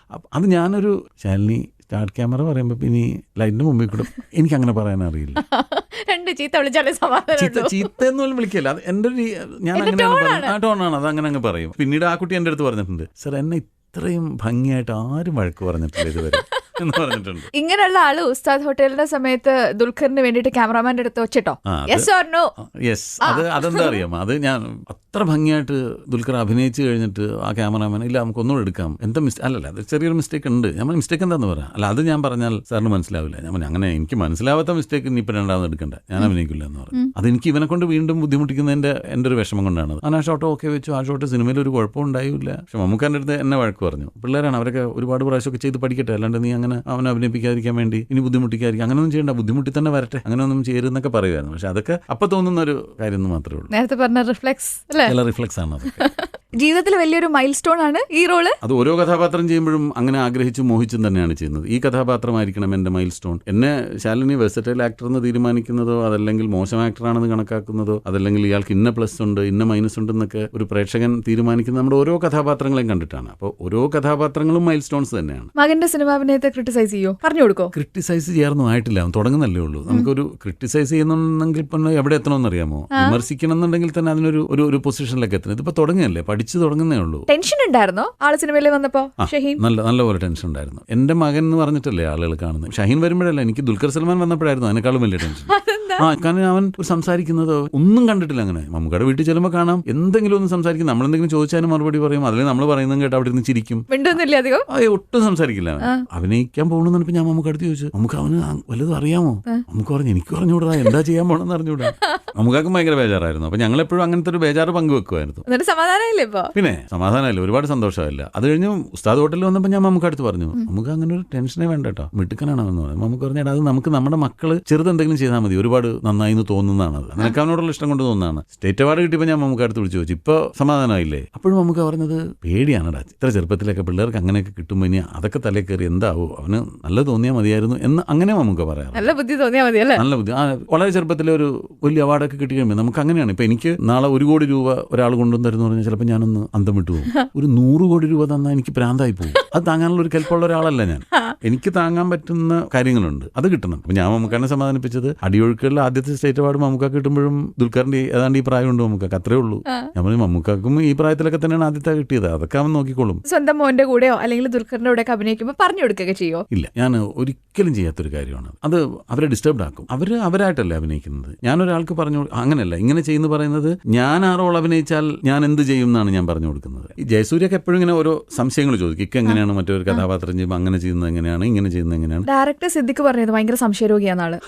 അത് ഞാനൊരു ശാലിനി സ്റ്റാർട്ട് ക്യാമറ പറയുമ്പോൾ പിന്നെ ലൈറ്റിന്റെ മുമ്പിൽ കൂടെ എനിക്ക് അങ്ങനെ പറയാൻ അറിയില്ല. ചീത്ത എന്നൊന്നും വിളിക്കല്ല, അത് എൻ്റെ ഒരു ഞാൻ അങ്ങനെയാണ് ആ ടോണാണ്, അത് അങ്ങനെ അങ്ങ് പറയും. പിന്നീട് ആ കുട്ടി എൻ്റെ അടുത്ത് പറഞ്ഞിട്ടുണ്ട്, സാർ എന്നെ ഇത്രയും ഭംഗിയായിട്ട് ആരും വഴക്ക് പറഞ്ഞിട്ടില്ല ഇതുവരെ എന്ന് പറഞ്ഞിട്ടുണ്ട്. ഇങ്ങനെയുള്ള ആള് ഉസ്താദ് ഹോട്ടലിന്റെ സമയത്ത് ദുൽഖറിന് വേണ്ടിട്ട് ക്യാമറാമാൻ്റെ അടുത്ത് വെച്ചിട്ടോ യെസ്, അതെന്താ അറിയാം, അത് ഞാൻ അത്ര ഭംഗിയായിട്ട് ദുൽഖർ അഭിനയിച്ച് കഴിഞ്ഞിട്ട് ആ ക്യാമറാമാൻ ഇല്ല നമുക്ക് ഒന്നുകൂടെ എടുക്കാം, എന്താ അല്ലല്ല അത് ചെറിയൊരു മിസ്റ്റേക്ക് ഉണ്ട്. ഞാൻ മിസ്റ്റേക്ക് എന്താന്ന് പറയാം, അല്ല അത് ഞാൻ പറഞ്ഞാൽ സാറിന് മനസ്സിലാവില്ല. ഞാൻ അങ്ങനെ എനിക്ക് മനസ്സിലാവാത്ത മിസ്റ്റേക്ക് ഇനി ഇപ്പം രണ്ടാമത് എടുക്കണ്ട, ഞാൻ അഭിനയിക്കില്ല എന്ന് പറഞ്ഞു. അതെനിക്ക് ഇവനെ കൊണ്ട് വീണ്ടും ബുദ്ധിമുട്ടിക്കുന്നതിന്റെ എൻ്റെ ഒരു വിഷമം കൊണ്ടാണ്. ആ ഷോട്ടോ ഓക്കെ വെച്ചു, ആ ഷോട്ട് സിനിമയിൽ ഒരു കുഴപ്പം ഉണ്ടായില്ല. പക്ഷെ മമ്മൂക്കാൻ്റെ അടുത്ത് എന്നെ വഴക്ക് പറഞ്ഞു. പിള്ളേരാണ്, അവരൊക്കെ ഒരുപാട് പ്രാവശ്യമൊക്കെ ചെയ്ത് പഠിക്കട്ടെ, അല്ലാണ്ട് നീ അങ്ങനെ അവനെ അഭിനയിപ്പിക്കാതിരിക്കാൻ വേണ്ടി ഇനി ബുദ്ധിമുട്ടിക്കാതിരിക്കും, അങ്ങനെയൊന്നും ചെയ്യേണ്ട, ബുദ്ധിമുട്ടി തന്നെ വരട്ടെ, അങ്ങനെയൊന്നും ചെയ്യരുതെന്നൊക്കെ പറയുമായിരുന്നു. പക്ഷെ അതൊക്കെ അപ്പം തോന്നുന്ന ഒരു കാര്യം മാത്രമേ ഉള്ളൂ. നേരത്തെ പറഞ്ഞ റിഫ്ലെക്സ് ആണ് അത്. ജീവിതത്തിൽ വലിയൊരു മൈൽ സ്റ്റോൺ ആണ് ഈ റോള്. അത് ഓരോ കഥാപാത്രം ചെയ്യുമ്പോഴും അങ്ങനെ ആഗ്രഹിച്ചും മോഹിച്ചും തന്നെയാണ് ചെയ്യുന്നത്. ഈ കഥാപാത്രമായിരിക്കണം എൻ്റെ മൈൽ സ്റ്റോൺ. എന്നെ ശാലിനി വെർസറ്റൈൽ ആക്ടർ എന്ന് തീരുമാനിക്കുന്നതോ അതല്ലെങ്കിൽ മോശം ആക്ടറാണെന്ന് കണക്കാക്കുന്നതോ അതല്ലെങ്കിൽ ഇയാൾക്ക് ഇന്ന പ്ലസ് ഉണ്ട് ഇന്ന മൈനസ് ഉണ്ട് എന്നൊക്കെ ഒരു പ്രേക്ഷകൻ തീരുമാനിക്കുന്നത് നമ്മുടെ ഓരോ കഥാപാത്രങ്ങളെയും കണ്ടിട്ടാണ്. അപ്പോൾ ഓരോ കഥാപാത്രങ്ങളും മൈൽ സ്റ്റോൺസ് തന്നെയാണ്. മകന്റെ സിനിമ അഭിനയത്തെ ക്രിട്ടിസൈസ് ചെയ്യോ? പറഞ്ഞു കൊടുക്കോ? ക്രിട്ടിസൈസ് ചെയ്യാറൊന്നും ആയിട്ടില്ല, തുടങ്ങുന്നല്ലേ ഉള്ളൂ. നമുക്കൊരു ക്രിട്ടിസൈസ് ചെയ്യുന്നുണ്ടെങ്കിൽ പിന്നെ എവിടെ എത്തണമെന്ന് അറിയാമോ? വിമർശിക്കണം എന്നുണ്ടെങ്കിൽ തന്നെ അതിനൊരു ഒരു പൊസിഷനിലേക്ക് എത്തണം. ഇതിപ്പോ തുടങ്ങിയല്ലേ, പഠിച്ചു തുടങ്ങുന്നേ ഉള്ളൂ. ടെൻഷൻ ഉണ്ടായിരുന്നോ ആള് സിനിമയിൽ വന്നപ്പോ? നല്ലപോലെ ടെൻഷൻ ഉണ്ടായിരുന്നു. എന്റെ മകൻ എന്ന് പറഞ്ഞിട്ടല്ലേ ആളുകൾ കാണുന്നത്. ഷഹീൻ വരുമ്പോഴല്ല, എനിക്ക് ദുൽഖർ സൽമാൻ വന്നപ്പോഴായിരുന്നു അതിനേക്കാളും വലിയ ടെൻഷൻ. കാരണം അവൻ സംസാരിക്കുന്നത് ഒന്നും കണ്ടിട്ടില്ല. അങ്ങനെ മമ്മൂക്കയുടെ വീട്ടിൽ ചെല്ലുമ്പോൾ കാണാം എന്തെങ്കിലും ഒന്ന് സംസാരിക്കും, നമ്മളെന്തെങ്കിലും ചോദിച്ചാലും മറുപടി പറയും, അല്ലെങ്കിൽ നമ്മൾ പറയുന്നതും കേട്ട് അവിടെ ഇരുന്ന് ചിരിക്കും, ഒട്ടും സംസാരിക്കില്ല. അഭിനയിക്കാൻ പോകണമെന്ന് ഞാൻ മമ്മൂക്ക അടുത്ത് ചോദിച്ചു, നമുക്ക് അവന് വല്ലതും അറിയാമോ? നമുക്ക് പറഞ്ഞു എനിക്ക് പറഞ്ഞുകൂടാ, എന്താ ചെയ്യാൻ പോകണമെന്ന് അറിഞ്ഞൂടാ. മമ്മൂക്കാക്കും ഭയങ്കര ബേജാറായിരുന്നു. അപ്പൊ ഞങ്ങളെപ്പോഴും അങ്ങനത്തെ ഒരു ബേജാറ് പങ്കുവെക്കുമായിരുന്നു. പിന്നെ സമാധാനമല്ലേ, ഒരുപാട് സന്തോഷമായില്ല. അത് കഴിഞ്ഞ് ഉസ്താദ് ഹോട്ടലിൽ വന്നപ്പോൾ ഞാൻ മമ്മൂക്ക അടുത്ത് പറഞ്ഞു, നമുക്ക് അങ്ങനെ ഒരു ടെൻഷനേ വേണ്ട കേട്ടോ, മിടുക്കനാണെന്ന് പറഞ്ഞു. മമ്മൂക്ക പറഞ്ഞാൽ അത് നമുക്ക് നമ്മുടെ മക്കള് ചെറുതെന്തെങ്കിലും ചെയ്താൽ മതി, ഒരുപാട് നന്നായി എന്ന് തോന്നുന്നതാണ്. അത് നിനക്ക് അവനോടുള്ള ഇഷ്ടം കൊണ്ട് തോന്നുന്നതാണ്. സ്റ്റേറ്റ് അവാർഡ് കിട്ടിയപ്പോൾ ഞാൻ മമ്മൂക്ക അടുത്ത് വിളിച്ചു ചോദിച്ചു, ഇപ്പൊ സമാധാനമായില്ലേ? അപ്പോഴും മമ്മൂക്ക പറഞ്ഞത് പേടിയാണടാ, ഇത്ര ചെറുപ്പത്തിലൊക്കെ പിള്ളേർക്ക് അങ്ങനെയൊക്കെ കിട്ടുമ്പോൾ ഇനി അതൊക്കെ തലേ കയറി എന്താവോ, അവന് നല്ല തോന്നിയാൽ മതിയായിരുന്നു എന്ന് അങ്ങനെ മമ്മൂക്ക പറയാം. നല്ല ബുദ്ധി തോന്നിയാൽ മതിയല്ലേ? നല്ല ബുദ്ധി. വളരെ ചെറുപ്പത്തിലെ ഒരു വലിയ അവാർഡൊക്കെ കിട്ടി കഴിയുമ്പോൾ നമുക്ക് അങ്ങനെയാണ്. ഇപ്പൊ എനിക്ക് നാളെ 1 കോടി രൂപ ഒരാൾ കൊണ്ടുവന്ന് തരുന്നു പറഞ്ഞാൽ ചിലപ്പോൾ ഞാനൊന്ന് അന്തം വിട്ടു പോകും. ഒരു 100 കോടി രൂപ തന്നാൽ എനിക്ക് പ്രാന്തായി പോകും. അത് താങ്ങാനുള്ള ഒരു കെൽപ്പുള്ള ഒരാളല്ല ഞാൻ. എനിക്ക് താങ്ങാൻ പറ്റുന്ന കാര്യങ്ങളുണ്ട്, അത് കിട്ടണം. അപ്പൊ ഞാൻ മമ്മൂക്കാനെ സമാധാനിപ്പിച്ചത് അടിയൊഴുക്കുകളിൽ ആദ്യത്തെ സ്റ്റേറ്റ് അവാർഡ് മമ്മൂക്ക കിട്ടുമ്പോഴും ദുൽഖറിന്റെ ഏതാണ്ട് ഈ പ്രായമുണ്ട് മമ്മൂക്ക, അത്രേ ഉള്ളൂ. ഞാൻ പറഞ്ഞു മമ്മൂക്കും ഈ പ്രായത്തിലൊക്കെ തന്നെയാണ് ആദ്യത്തെ കിട്ടിയത്, അതൊക്കെ അവൻ നോക്കിക്കോളും. സ്വന്തം മോന്റെ കൂടെയോ അല്ലെങ്കിൽ ദുൽഖറിന്റെ കൂടെ അഭിനയിക്കുമ്പോൾ പറഞ്ഞു കൊടുക്കുക ചെയ്യോ? ഇല്ല, ഞാൻ ഒരിക്കലും ചെയ്യാത്തൊരു കാര്യമാണ് അത്. അവരെ ഡിസ്റ്റർബ്ഡ് ആക്കും. അവരായിട്ടല്ലേ അഭിനയിക്കുന്നത്. ഞാനൊരാൾക്ക് പറഞ്ഞു അങ്ങനെയല്ല, ഇങ്ങനെ ചെയ്യുന്നു പറയുന്നത്, ഞാൻ ആ റോൾ അഭിനയിച്ചാൽ ഞാൻ എന്ത് ചെയ്യും എന്നാണ് ഞാൻ പറഞ്ഞു കൊടുക്കുന്നത്. ഈ ജയസൂര്യൊക്കെ എപ്പോഴും ഇങ്ങനെ ഓരോ സംശയങ്ങൾ ചോദിക്കും, ഇക്ക എങ്ങനെയാണ് മറ്റൊരു കഥാപാത്രം ചെയ്യുമ്പോൾ അങ്ങനെ ചെയ്യുന്നത് എങ്ങനെയാണ്, ഇങ്ങനെ ചെയ്യുന്നത് എങ്ങനെയാണ്. ഡയറക്ടർ സിദ്ദിഖ് പറഞ്ഞത് ഭയങ്കര സംശയരോഗിയാണ് ആള്.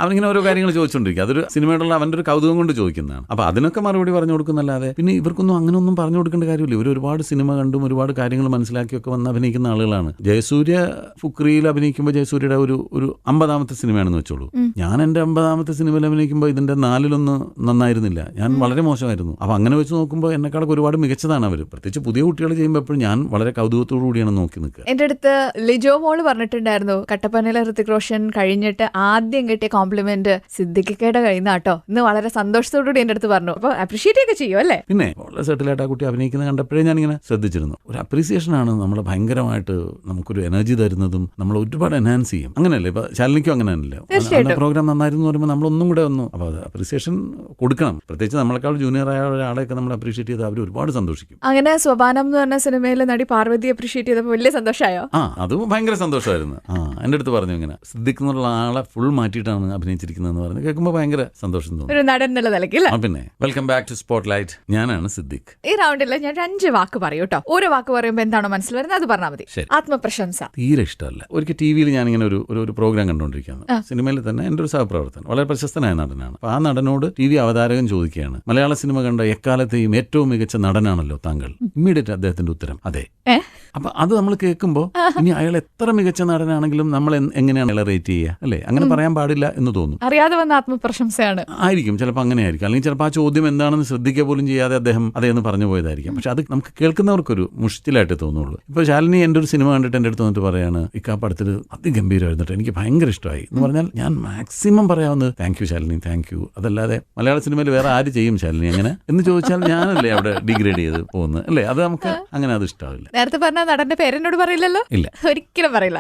അവനിങ്ങനെ ഓരോ കാര്യങ്ങൾ ചോദിച്ചുകൊണ്ടിരിക്കും. അതൊരു സിനിമയോടുള്ള അവന്റെ ഒരു കൗതുകം കൊണ്ട് ചോദിക്കുന്നതാണ്. അപ്പൊ അതിനൊക്കെ മറുപടി പറഞ്ഞു കൊടുക്കുന്നല്ലാതെ പിന്നെ ഇവർക്കൊന്നും അങ്ങനെയൊന്നും പറഞ്ഞു കൊടുക്കേണ്ട കാര്യമില്ല. ഇവർ ഒരുപാട് സിനിമ കണ്ടും ഒരുപാട് കാര്യങ്ങൾ മനസ്സിലാക്കിയൊക്കെ വന്ന് അഭിനയിക്കുന്ന ആളുകളാണ്. ജയസൂര്യ ഫുക്രിയിൽ അഭിനയിക്കുമ്പോൾ ജയസൂര്യയുടെ ഒരു 50ാമത്തെ സിനിമയാണെന്ന് വെച്ചോളൂ. ഞാൻ എന്റെ 50ാമത്തെ സിനിമയിൽ അഭിനയിക്കുമ്പോൾ ഇതിന്റെ 4-1 നന്നായിരുന്നില്ല, ഞാൻ വളരെ മോശമായിരുന്നു. അപ്പൊ അങ്ങനെ വെച്ച് നോക്കുമ്പോൾ എന്നെക്കാളൊക്കെ ഒരുപാട് മികച്ചതാണ് അവർ. പ്രത്യേകിച്ച് പുതിയ കുട്ടികൾ ചെയ്യുമ്പോൾ എപ്പോഴും ഞാൻ വളരെ കൗതുകത്തോടു കൂടിയാണ് നോക്കി നിൽക്കുക. എന്റെ അടുത്ത് ലിജോ മോള് പറഞ്ഞിട്ടുണ്ടായിരുന്നു, കട്ടപ്പനയിലെ ഋതിക് റോഷൻ കഴിഞ്ഞിട്ട് ആദ്യം കിട്ടിയ കോംപ്ലിമെന്റ് സിദ്ദിഖിക്കയുടെ കഴിയുന്ന കേട്ടോ ഇന്ന് വളരെ സന്തോഷത്തോടുകൂടി എന്റെ അടുത്ത് പറഞ്ഞു. അപ്പൊ അപ്രീഷിയേറ്റ് ഒക്കെ ചെയ്യും അല്ലേ? പിന്നെ വളരെ സെറ്റിലായിട്ട് ആ കുട്ടി അഭിനയിക്കുന്നത് കണ്ടപ്പോഴേ ഞാനിങ്ങനെ ശ്രദ്ധിച്ചിരുന്നു. ഒരു അപ്രീസിയേഷനാണ് നമ്മളെ ഭയങ്കരമായിട്ട് നമുക്കൊരു എനർജി തരുന്നതും നമ്മൾ ഒരുപാട് എൻഹാൻസ് ചെയ്യും. അങ്ങനെയല്ലേ ഇപ്പൊ ശാലിനിക്കും അങ്ങനെ തന്നെയല്ലേ, പ്രോഗ്രാം നന്നായിരുന്നു എന്ന് പറയുമ്പോൾ നമ്മളൊന്നും കൂടെ അപ്പോൾ അത് അപ്രീസിയേഷൻ കൊടുക്കണം. പ്രത്യേകിച്ച് നമ്മളെക്കാൾ ജൂനിയർ ആയ ഒരാളെയൊക്കെ നമ്മൾ അപ്രീഷിയേറ്റ് ചെയ്ത് അവർ ഒരുപാട് സന്തോഷിക്കും. അങ്ങനെ സോപാനം എന്ന് പറഞ്ഞ സിനിമയിലെ നടി പാർവതി അപ്രീഷിയേറ്റ് ചെയ്തപ്പോൾ വലിയ സന്തോഷമായോ? അത് ഭയങ്കര സന്തോഷമായിരുന്നു. എൻ്റെ അടുത്ത് പറഞ്ഞു ഇങ്ങനെ സിദ്ദിഖ് എന്നുള്ള ആളെ ഫുൾ മാറ്റിയിട്ടാണ് അഭിനയിച്ചിരിക്കുന്നതെന്ന് പറഞ്ഞു. കേൾക്കുമ്പോൾ ഭയങ്കര സന്തോഷം തോന്നുന്നു, ഒരു നടൻ എന്നുള്ള നിലയ്ക്ക്. പിന്നെ വെൽക്കം ബാക്ക് ടു സ്പോട്ട്ലൈറ്റ്. ഞാനാണ് സിദ്ദിഖ്. ഈ റൗണ്ടിൽ ഞാൻ 5 വാക്ക് പറയൂ കേട്ടോ. ഓരോ വാക്ക് പറയുമ്പോൾ എന്താണോ മനസ്സിൽ വരുന്നത് അത് പറഞ്ഞാൽ മതി. ആത്മപ്രശംസ തീരെ ഇഷ്ടമല്ല. ഒരിക്കൽ ടിവിയിൽ ഞാനിങ്ങനെ ഒരു പ്രോഗ്രാം കണ്ടുകൊണ്ടിരിക്കുകയാണ്. സിനിമയിൽ തന്നെ എൻ്റെ ഒരു സഹപ്രവർത്തകൻ, വളരെ പ്രശസ്തനായ നടനാണ്. അപ്പൊ ആ നടനോട് ടി വി അവതാരകൻ ചോദിക്കുകയാണ്, മലയാള സിനിമ കണ്ട എക്കാലത്തെയും ഏറ്റവും മികച്ച നടനാണല്ലോ താങ്കൾ? ഇമ്മീഡിയറ്റ് അദ്ദേഹത്തിന്റെ ഉത്തരം അതെ. അപ്പൊ അത് നമ്മൾ കേൾക്കുമ്പോൾ ഇനി അയാൾ അയാൾ എത്ര മികച്ച നടനാണെങ്കിലും നമ്മൾ എങ്ങനെയാണ് അയാളെ റേറ്റ് ചെയ്യുക അല്ലേ? അങ്ങനെ പറയാൻ പാടില്ല എന്ന് തോന്നും. അറിയാതെ വന്ന ആത്മപ്രശംസയാണ് ആയിരിക്കും, ചിലപ്പോൾ അങ്ങനെ ആയിരിക്കും. അല്ലെങ്കിൽ ചിലപ്പോൾ ആ ചോദ്യം എന്താണെന്ന് ശ്രദ്ധിക്കുക പോലും ചെയ്യാതെ അദ്ദേഹം അതേന്ന് പറഞ്ഞു പോയതായിരിക്കും. പക്ഷെ അത് നമുക്ക് കേൾക്കുന്നവർക്കൊരു മുഷ്ടിലായിട്ട് തോന്നുള്ളൂ. ഇപ്പോൾ ശാലിനി എൻ്റെ ഒരു സിനിമ കണ്ടിട്ട് എൻ്റെ അടുത്ത് വന്നിട്ട് പറയാണ്, ഇക്കാ പടത്തിൽ അതിഗംഭീരമായിരുന്നിട്ട് എനിക്ക് ഭയങ്കര ഇഷ്ടമായി എന്ന് പറഞ്ഞാൽ ഞാൻ മാക്സിമം പറയാവുന്നത് thank you Shalini, thank you. അതല്ലാതെ മലയാള സിനിമയിൽ വേറെ ആര് ചെയ്യും ശാലിനി അങ്ങനെ എന്ന് ചോദിച്ചാൽ ഞാനല്ലേ അവിടെ ഡിഗ്രേഡ് ചെയ്ത് പോകുന്നത് അല്ലേ? അത് നമുക്ക് അങ്ങനെ അത് ഇഷ്ടാവില്ല. നേരത്തെ പറഞ്ഞ നടന്റെ പേരെന്നോട് പറയില്ലല്ലോ? ഇല്ല, ഒരിക്കലും പറയില്ല.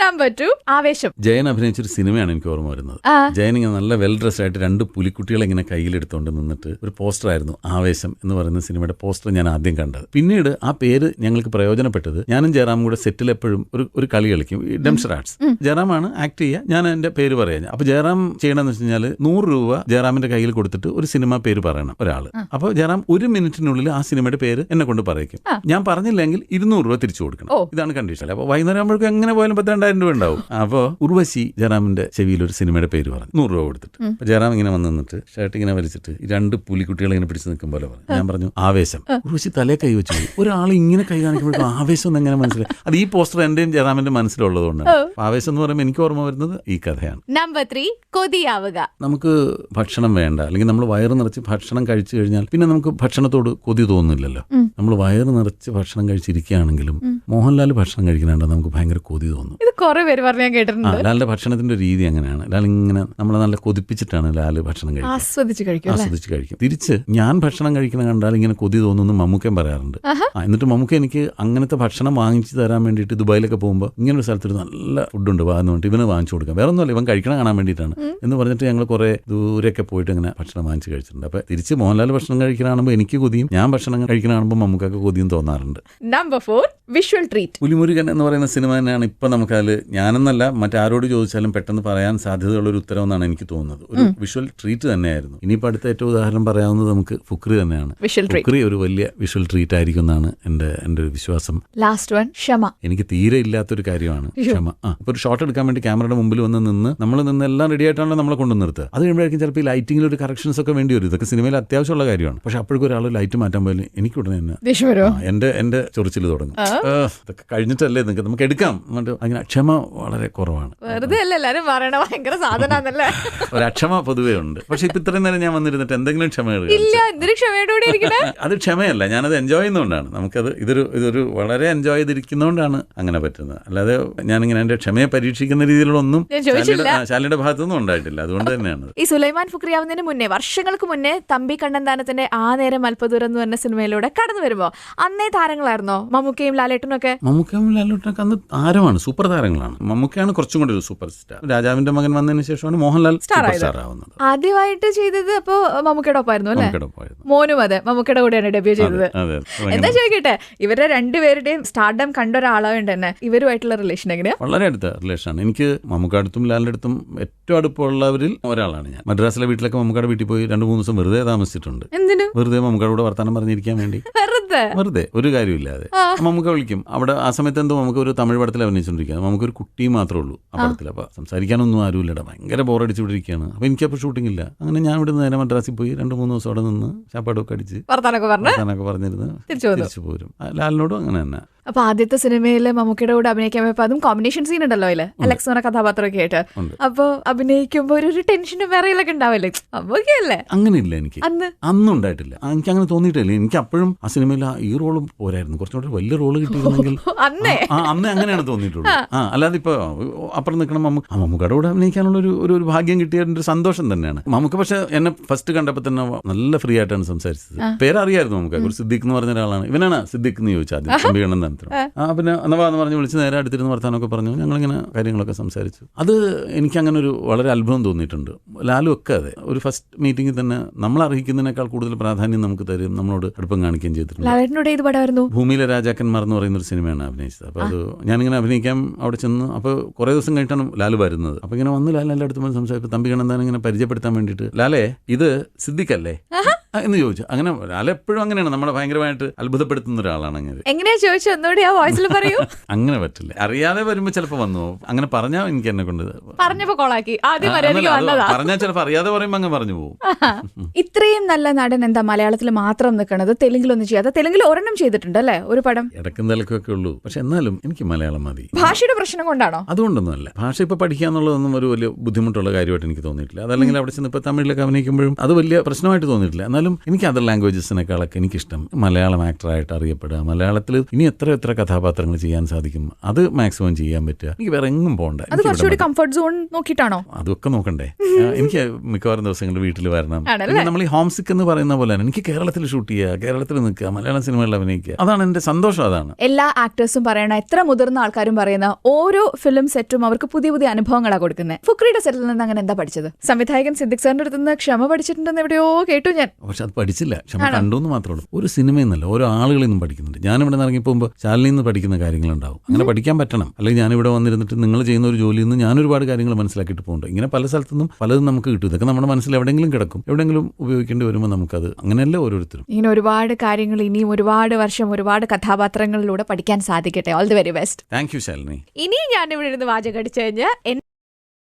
നമ്പർ 2 ആവേശം. ജയൻ അഭിനയിച്ചൊരു സിനിമയാണ് എനിക്ക് ഓർമ്മ വരുന്നത്. ജയൻ ഇങ്ങനെ നല്ല വെൽ ഡ്രസ്ഡ് ആയിട്ട് 2 പുലിക്കുട്ടികളെ ഇങ്ങനെ കയ്യിലെടുത്തുകൊണ്ട് നിന്നിട്ട് ഒരു പോസ്റ്റർ ആയിരുന്നു ആവേശം എന്ന് പറയുന്ന സിനിമയുടെ പോസ്റ്റർ ഞാൻ ആദ്യം കണ്ടത്. പിന്നീട് ആ പേര് ഞങ്ങൾക്ക് പ്രയോജനപ്പെട്ടത്, ഞാനും ജയറാമും കൂടെ സെറ്റിൽ എപ്പോഴും ഒരു കളി കളിക്കും, ഈ ഡംസ്റ്റർ ആർട്സ്. ജയറാമാണ് ആക്ട് ചെയ്യുക, ഞാൻ എന്റെ പേര് പറയാം. അപ്പൊ ജയറാം ചെയ്യണമെന്ന് വെച്ച് കഴിഞ്ഞാൽ 100 രൂപ ജയറാമിന്റെ കയ്യിൽ കൊടുത്തിട്ട് ഒരു സിനിമ പേര് പറയണം ഒരാള്. അപ്പോൾ ജയറാം 1 മിനിറ്റിനുള്ളിൽ ആ സിനിമയുടെ പേര് എന്നെ കൊണ്ട് പറയിക്കും. ഞാൻ പറഞ്ഞില്ലെങ്കിൽ 200 രൂപ തിരിച്ചു കൊടുക്കണം. ഇതാണ് കണ്ടീഷൻ. അപ്പൊ വൈകുന്നേരം ആകുമ്പോഴേക്കും എങ്ങനെ പോയാലും 10,000 രൂപ ഉണ്ടാവും. അപ്പോൾ ഉർവശി ജയറാമിന്റെ ചെവിയിൽ ഒരു സിനിമയുടെ പേര് പറഞ്ഞു 100 രൂപ കൊടുത്തിട്ട്. അപ്പൊ ജയറാം ഇങ്ങനെ വന്ന് നിന്നിട്ട് ഷർട്ട് ഇങ്ങനെ വലിച്ചിട്ട് 2 പുലിക്കുട്ടികളെ ഇങ്ങനെ പിടിച്ച് നിൽക്കും പോലെ പറഞ്ഞു. ഞാൻ പറഞ്ഞു ആവേശം. ഉർവശി തലേ കൈ വെച്ചു. ഒരാൾ ഇങ്ങനെ കൈ കാണിക്കുമ്പോഴേക്കും ആവേശം എന്ന് എങ്ങനെ മനസ്സിലായി? അത് ഈ പോസ്റ്റർ എന്റെയും ജയറാമിന്റെ മനസ്സിലുള്ളത് കൊണ്ടാണ്. ആവേശം എന്ന് പറയുമ്പോൾ എനിക്ക് ഓർമ്മ വരുന്നത് ഈ കഥയാണ്. നമ്പർ 3 കൊതിയാവുക. നമുക്ക് ഭക്ഷണം വേണ്ട, അല്ലെങ്കിൽ നമ്മൾ വയറ് നിറച്ച് ഭക്ഷണം കഴിച്ചു കഴിഞ്ഞാൽ പിന്നെ നമുക്ക് ഭക്ഷണത്തോട് കൊതി തോന്നുന്നില്ലല്ലോ. നമ്മൾ വയറ് നിറച്ച് ഭക്ഷണം കഴിച്ചിരിക്കുകയാണെങ്കിലും മോഹൻലാൽ ഭക്ഷണം കഴിക്കുന്നുണ്ട് നമുക്ക് ഭയങ്കര കൊതി തോന്നും. ഇത് കുറെ പേര് പറഞ്ഞാൽ കേട്ടിട്ടുണ്ട്. ലാലിന്റെ ഭക്ഷണത്തിന്റെ രീതി അങ്ങനെയാണ്. ലാൽ ഇങ്ങനെ നമ്മളെ നല്ല കൊതിപ്പിച്ചിട്ടാണ് ലാല് ഭക്ഷണം കഴിക്കുക, ആസ്വദിച്ച് കഴിക്കും. തിരിച്ച് ഞാൻ ഭക്ഷണം കഴിക്കുന്ന കണ്ടാൽ ഇങ്ങനെ കൊതി തോന്നുന്നു മമ്മൂക്കൻ പറയാറുണ്ട്. എന്നിട്ട് മമ്മൂക്ക എനിക്ക് അങ്ങനത്തെ ഭക്ഷണം വാങ്ങിച്ചു തരാൻ വേണ്ടിയിട്ട് ദുബായിലൊക്കെ പോകുമ്പോൾ ഇങ്ങനെ ഒരു സ്ഥലത്തൊരു നല്ല ഫുഡുണ്ട് എന്ന് പറഞ്ഞിട്ട് ഇവന് വാങ്ങിച്ചു കൊടുക്കാം, വേറെ ഒന്നുമല്ല ഇവൻ കഴിക്കണം കാണാൻ വേണ്ടിയിട്ടാണ് എന്ന് പറഞ്ഞിട്ട് ഞങ്ങൾ കുറെ ദൂരെയൊക്കെ പോയിട്ട് ഇങ്ങനെ ഭക്ഷണം വാങ്ങിച്ച് കഴിച്ചിട്ടുണ്ട്. അപ്പൊ തിരിച്ച് മോഹൻലാൽ ഭക്ഷണം കഴിക്കണാകുമ്പോൾ എനിക്ക് കൊതിയും, ഞാൻ ഭക്ഷണം കഴിക്കണാകുമ്പോൾ മമ്മൂക്കൊക്കെ കൊതിയും തോന്നാറുണ്ട്. Number 4 visual treat. പുലിമുരുകൻ എന്ന് പറയുന്ന സിനിമ തന്നെയാണ് ഇപ്പൊ നമുക്കതിൽ ഞാനെന്നല്ല മറ്റാരോട് ചോദിച്ചാലും പെട്ടെന്ന് പറയാൻ സാധ്യതയുള്ള ഒരു ഉത്തരവെന്നാണ് എനിക്ക് തോന്നുന്നത്. ഒരു വിഷ്വൽ ട്രീറ്റ് തന്നെയായിരുന്നു. ഇനിയിപ്പോൾ അടുത്ത ഏറ്റവും ഉദാഹരണം പറയാവുന്നത് നമുക്ക് ഫുക്രി തന്നെയാണ്. ഫുക്രി ഒരു വലിയ വിഷ്വൽ ട്രീറ്റ് ആയിരിക്കും എന്നാണ് എന്റെ ഒരു വിശ്വാസം. ലാസ്റ്റ് വൺ ക്ഷമ. എനിക്ക് തീരെ ഇല്ലാത്തൊരു കാര്യമാണ് ക്ഷമ. ഇപ്പൊ ഒരു ഷോട്ട് എടുക്കാൻ വേണ്ടി ക്യാമറയുടെ മുമ്പിൽ നിന്ന് നമ്മൾ എല്ലാം റെഡി ആയിട്ടാണല്ലോ നമ്മളെ കൊണ്ട് നിർത്തുക. അത് കഴിയുമ്പോഴേക്കും ചിലപ്പോൾ ഈ ലൈറ്റിംഗിൽ ഒരു കറക്ഷൻസ് ഒക്കെ വേണ്ടി വരും. ഇതൊക്കെ സിനിമയിൽ അത്യാവശ്യമുള്ള കാര്യമാണ്. പക്ഷെ അപ്പോഴേക്കും ഒരാൾ ലൈറ്റ് മാറ്റാൻ പോയാലും എനിക്ക് ഉടനെ തന്നെ എന്റെ ചൊറിച്ചിൽ തുടങ്ങും. ഇതൊക്കെ കഴിഞ്ഞിട്ടല്ലേ നമുക്ക് എടുക്കാം. അങ്ങനെ ക്ഷമ വളരെ കുറവാണ്. വെറുതെ അല്ല എല്ലാരും പറയണ ഭയങ്കര സാധനാന്നല്ലേ. ഒരു അക്ഷമ പൊതുവേ ഉണ്ട്. പക്ഷെ ഇപ്പൊ ഇത്രയും നേരം ഞാൻ വന്നിരുന്നിട്ട് എന്തെങ്കിലും ക്ഷമയോടെ അത് ക്ഷമയല്ല, ഞാനത് എൻജോയ് ചെയ്യുന്നതുകൊണ്ടാണ്. നമുക്കത് ഇതൊരു വളരെ എൻജോയ് ചെയ്തിരിക്കുന്നതുകൊണ്ടാണ് അങ്ങനെ പറ്റുന്നത്. അല്ലാതെ ഞാനിങ്ങനെ എന്റെ ക്ഷമയെ പരീക്ഷിക്കുന്ന രീതിയിലുള്ള ഒന്നും ശാലിയുടെ ഭാഗത്തുനിന്നും ഉണ്ടായിട്ടില്ല. അതുകൊണ്ട് തന്നെയാണ്. ഈ സുലൈമാൻ ഫുക്രിയാവുന്നതിന് മുന്നേ, വർഷങ്ങൾക്ക് മുന്നേ തമ്പി കണ്ണന്താനത്തിന്റെ ആ നേരം അല്പദൂരം എന്ന് പറഞ്ഞ സിനിമയിലൂടെ കടന്നു വരുമ്പോ അന്നേ താരങ്ങളായിരുന്നോ മമ്മൂക്കയും ലാലേട്ടനും ഒക്കെ? മമ്മൂക്കയും ലാലേട്ടനൊക്കെ അന്ന് താരമാണ്, സൂപ്പർ താരങ്ങളാണ്. മമ്മൂക്കയാണ് കുറച്ചും കൂടി ഒരു സൂപ്പർ സ്റ്റാർ. രാജാവിന്റെ മകൻ വന്നതിന് ശേഷമാണ് മോഹൻലാൽ സൂപ്പർ സ്റ്റാർ ആവുന്നത്. ആദ്യമായിട്ട് ചെയ്തത് അപ്പോ മമ്മൂക്കയുടെ ഒപ്പമായിരുന്നു അല്ലേ? മോനും അതെ മമ്മൂക്കയുടെ കൂടെയാണ് ഡെബ്യൂ ചെയ്തത്. എന്താ ചോദിക്കട്ടെ, ഇവരുടെ രണ്ടുപേരുടെയും സ്റ്റാർഡം കണ്ട ഒരാളായോണ്ട് തന്നെ ഇവരുമായിട്ടുള്ള റിലേഷൻ എങ്ങനെയാ? വളരെ അടുത്ത റിലേഷനാണ്. എനിക്ക് മമ്മൂക്കയുടെ അടുത്തും ലാലിന്റെ അടുത്തും ഏറ്റവും അടുപ്പമുള്ളവരിൽ ഒരാളാണ് ഞാൻ. മദ്രാസിലെ വീട്ടിലൊക്കെ മമ്മൂക്കയുടെ വീട്ടിൽ പോയി 2-3 ദിവസം വെറുതെ താമസിച്ചിട്ടുണ്ട്. എന്തിനു? വെറുതെ മമ്മൂക്കയുടെ കൂടെ വർത്താനം പറഞ്ഞിരിക്കാൻ വേണ്ടി. വെറുതെ ഒരു കാര്യമില്ലാതെ മമ്മൂക്ക വിളിക്കും. അവിടെ ആ സമയത്ത് എന്തോ നമുക്ക് ഒരു തമിഴ് പടത്തിൽ അഭിനയിച്ചുകൊണ്ടിരിക്കുക. നമുക്കൊരു കുട്ടിയും മാത്രമേ ഉള്ളൂ ആ പടത്തിൽ. അപ്പൊ സംസാരിക്കാനൊന്നും ആരുമില്ലടാ, ഭയങ്കര ബോറടിച്ചുകൊണ്ടിരിക്കുകയാണ്. അപ്പൊ എനിക്കപ്പോൾ ഷൂട്ടിംഗ് ഇല്ല. അങ്ങനെ ഞാൻ ഇവിടെ നേരെ മദ്രാസിൽ പോയി 2-3 ദിവസം അവിടെ നിന്ന് ചാപ്പാടൊക്കെ അടിച്ച് വർത്താനൊക്കെ പറഞ്ഞിരുന്ന് തിരിച്ചു പോരും. ലാലിനോടും അങ്ങനെ തന്നെ. അപ്പൊ ആദ്യത്തെ സിനിമയില് മമ്മൂക്കയുടെ കൂടെ അഭിനയിക്കാൻ പോയപ്പോ അതും കോമ്പിനേഷൻ സീൻ ഉണ്ടല്ലോ അതില്, അലക്സ് എന്ന കഥാപാത്രമൊക്കെ ആയിട്ട്. അപ്പൊ അഭിനയിക്കുമ്പോ ഒരു ടെൻഷനും വിറയിലൊക്കെ ഉണ്ടാവില്ലേ? അപ്പൊക്കെയല്ലേ? അങ്ങനെയില്ല, എനിക്ക് അന്നും ഉണ്ടായിട്ടില്ല. എനിക്ക് അങ്ങനെ തോന്നിയിട്ടില്ല. എനിക്ക് അപ്പോഴും ആ സിനിമയിൽ ഈ റോളും പോരായിരുന്നു, കുറച്ചുകൂടി വലിയ റോള് കിട്ടിയിരുന്നെങ്കിൽ അന്നേ അങ്ങനെയാണ് തോന്നിയിട്ടുള്ളൂ. അല്ലാതെ ഇപ്പൊ അപ്പുറം നിൽക്കണം മമ്മൂക്കയുടെ കൂടെ അഭിനയിക്കാനുള്ള ഒരു ഭാഗ്യം കിട്ടിയ ഒരു സന്തോഷം തന്നെയാണ്. മമ്മൂക്ക പക്ഷെ എന്നെ ഫസ്റ്റ് കണ്ടപ്പോ തന്നെ നല്ല ഫ്രീ ആയിട്ടാണ് സംസാരിച്ചത്. പേരറിയായിരുന്നു നമുക്ക്. ഒരു സിദ്ദിഖ് എന്ന് പറഞ്ഞ ഒരാളാണ്. ഇവനാണ് സിദ്ദിഖ് എന്ന് ചോദിച്ചാൽ ആദ്യം പിന്നെ എന്നവാന്ന് പറഞ്ഞ് വിളിച്ച് നേരെ അടുത്തിരുന്ന് വർത്താനൊക്കെ പറഞ്ഞു. ഞങ്ങളിങ്ങനെ കാര്യങ്ങളൊക്കെ സംസാരിച്ചു. അത് എനിക്ക് അങ്ങനെ ഒരു വളരെ അത്ഭുതം തോന്നിയിട്ടുണ്ട്. ലാലും ഒക്കെ അതെ, ഒരു ഫസ്റ്റ് മീറ്റിംഗിൽ തന്നെ നമ്മൾ അർഹിക്കുന്നതിനേക്കാൾ കൂടുതൽ പ്രാധാന്യം നമുക്ക് തരും, നമ്മളോട് അടുപ്പം കാണിക്കുകയും ചെയ്തിട്ടുണ്ട്. ഭൂമിയിലെ രാജാക്കന്മാർ എന്ന് പറയുന്ന ഒരു സിനിമയാണ് അഭിനയിച്ചത്. അപ്പോൾ അത് ഞാനിങ്ങനെ അഭിനയിക്കാൻ അവിടെ ചെന്ന്, അപ്പോൾ കുറേ ദിവസം കഴിഞ്ഞിട്ടാണ് ലാല് വരുന്നത്. അപ്പോൾ ഇങ്ങനെ വന്ന് ലാലിൻ്റെ അടുത്ത് സംസാരിച്ചു. തമ്പി കണ്ണന്താനം ഇങ്ങനെ പരിചയപ്പെടുത്താൻ വേണ്ടിയിട്ട്, ലാലേ ഇത് സിദ്ദിഖല്ലേ എന്ന് ചോദിച്ചു. അങ്ങനെ ഒരാളെപ്പോഴും അങ്ങനെയാണ്, നമ്മളെ ഭയങ്കരമായിട്ട് അത്ഭുതപ്പെടുത്തുന്ന ഒരാളാണ് അങ്ങനെ. എങ്ങനെയാ ചോദിച്ചു ഒന്നുകൂടി ആ വോയിസിൽ പറയൂ. അങ്ങനെ പറ്റില്ല, അറിയാതെ വരുമ്പോൾ ചിലപ്പോൾ വന്നു പോകും. അങ്ങനെ പറഞ്ഞാൽ എനിക്ക് എന്നെ കൊണ്ട് പറഞ്ഞപ്പോ കൊളാക്കി. ആദ്യം മര്യാദയ്ക്ക് വന്നതാ. പറഞ്ഞാൽ ചിലപ്പോൾ അറിയാതെ പറയുമ്പോൾ അങ്ങ് പറഞ്ഞു പോകും. ഇത്രയും നല്ല നടൻ എന്താ മലയാളത്തിൽ മാത്രം നിൽക്കണത്, തെലുങ്കിലൊന്നും ചെയ്യാതെ? തെലുങ്കിൽ ഒരെണ്ണം ചെയ്തിട്ടുണ്ട് അല്ലേ, ഒരു പടം. ഇടക്കും തലക്കൊക്കെ ഉള്ളൂ. പക്ഷെ എന്നാലും എനിക്ക് മലയാളം മതി. ഭാഷയുടെ പ്രശ്നം കൊണ്ടാണോ? അതുകൊണ്ടൊന്നുമല്ല. ഭാഷ ഇപ്പൊ പഠിക്കുക എന്നുള്ളതൊന്നും ഒരു വലിയ ബുദ്ധിമുട്ടുള്ള കാര്യമായിട്ട് എനിക്ക് തോന്നിയിട്ടില്ല. അതല്ലെങ്കിൽ അവിടെ ചെന്ന് ഇപ്പൊ തമിഴിലൊക്കെ അഭിനയിക്കുമ്പോഴും അത് വലിയ പ്രശ്നമായിട്ട് തോന്നിയിട്ടില്ല. എന്നാലും എനിക്ക് അതർ ലാംഗ്വേജസിനേക്കാളൊക്കെ എനിക്കിഷ്ടം മലയാളം ആക്ടറായിട്ട് അറിയപ്പെടുക. മലയാളത്തിൽ ഇനി എത്ര കഥാപാത്രങ്ങൾ ചെയ്യാൻ സാധിക്കും അത് മാക്സിമം ചെയ്യാൻ പറ്റുക. എനിക്ക് വേറെ എങ്ങും പോകണ്ട. അത് കുറച്ചുകൂടി കംഫർട്ട് സോൺ നോക്കിയിട്ടാണോ? അതൊക്കെ നോക്കണ്ടേ. എനിക്ക് മിക്കവാറും ദിവസങ്ങളിൽ വീട്ടിൽ വരണം. നമ്മൾ ഈ ഹോം സിക്ക് എന്ന് പറയുന്ന പോലെ എനിക്ക് കേരളത്തിൽ ഷൂട്ട് ചെയ്യുക, കേരളത്തിൽ നിൽക്കുക, മലയാളം സിനിമകളിൽ അഭിനയിക്കുക, അതാണ് എന്റെ സന്തോഷം. അതാണ് എല്ലാ ആക്ടേഴ്സും പറയണ, എത്ര മുതിർന്ന ആൾക്കാരും പറയുന്ന, ഓരോ ഫിലിം സെറ്റും അവർക്ക് പുതിയ പുതിയ അനുഭവങ്ങളാണ് കൊടുക്കുന്നത്. ഫുക്രിയുടെ സെറ്റിൽ നിന്ന് അങ്ങനെ എന്താ പഠിച്ചത്? സംവിധായകൻ സിദ്ദിഖ് സാറിന്റെ അടുത്ത് നിന്ന് ക്ഷമ പഠിച്ചിട്ടുണ്ടെന്ന് എവിടെയോ കേട്ടു ഞാൻ. പക്ഷെ അത് പഠിച്ചില്ല, ക്ഷമ കണ്ടു എന്ന് മാത്രമേ ഉള്ളൂ. ഒരു സിനിമയിൽ നിന്നല്ല, ഓരോ ആളുകളിൽ നിന്നും പഠിക്കുന്നുണ്ട്. ഞാനിവിടെ നിന്ന് ഇറങ്ങിപ്പോകുമ്പോൾ ശാലിനിയിൽ നിന്ന് പഠിക്കുന്ന കാര്യങ്ങളുണ്ടാവും. അങ്ങനെ പഠിക്കാൻ പറ്റണം. അല്ലെങ്കിൽ ഞാനിവിടെ വന്നിരുന്നിട്ട് നിങ്ങൾ ചെയ്യുന്ന ഒരു ജോലിയിൽ നിന്ന് ഞാൻ ഒരുപാട് കാര്യങ്ങൾ മനസ്സിലാക്കിയിട്ട് പോകുന്നുണ്ട്. ഇങ്ങനെ പല സ്ഥലത്തുനിന്നും പലതും നമുക്ക് കിട്ടും. ഇതൊക്കെ നമ്മുടെ മനസ്സിൽ എവിടെയെങ്കിലും കിടക്കും, എവിടെയെങ്കിലും ഉപയോഗിക്കേണ്ടി വരുമ്പോൾ നമുക്കത് അങ്ങനെയല്ല ഓരോരുത്തരും. ഇങ്ങനെ ഒരുപാട് കാര്യങ്ങൾ ഇനിയും ഒരുപാട് വർഷം ഒരുപാട് കഥാപാത്രങ്ങളിലൂടെ പഠിക്കാൻ സാധിക്കട്ടെ. All the very best. Thank you Shalini. ഇനി ഞാൻ ഇവിടെ ഇരുന്ന് വാചകം അടിച്ചു കഴിഞ്ഞാൽ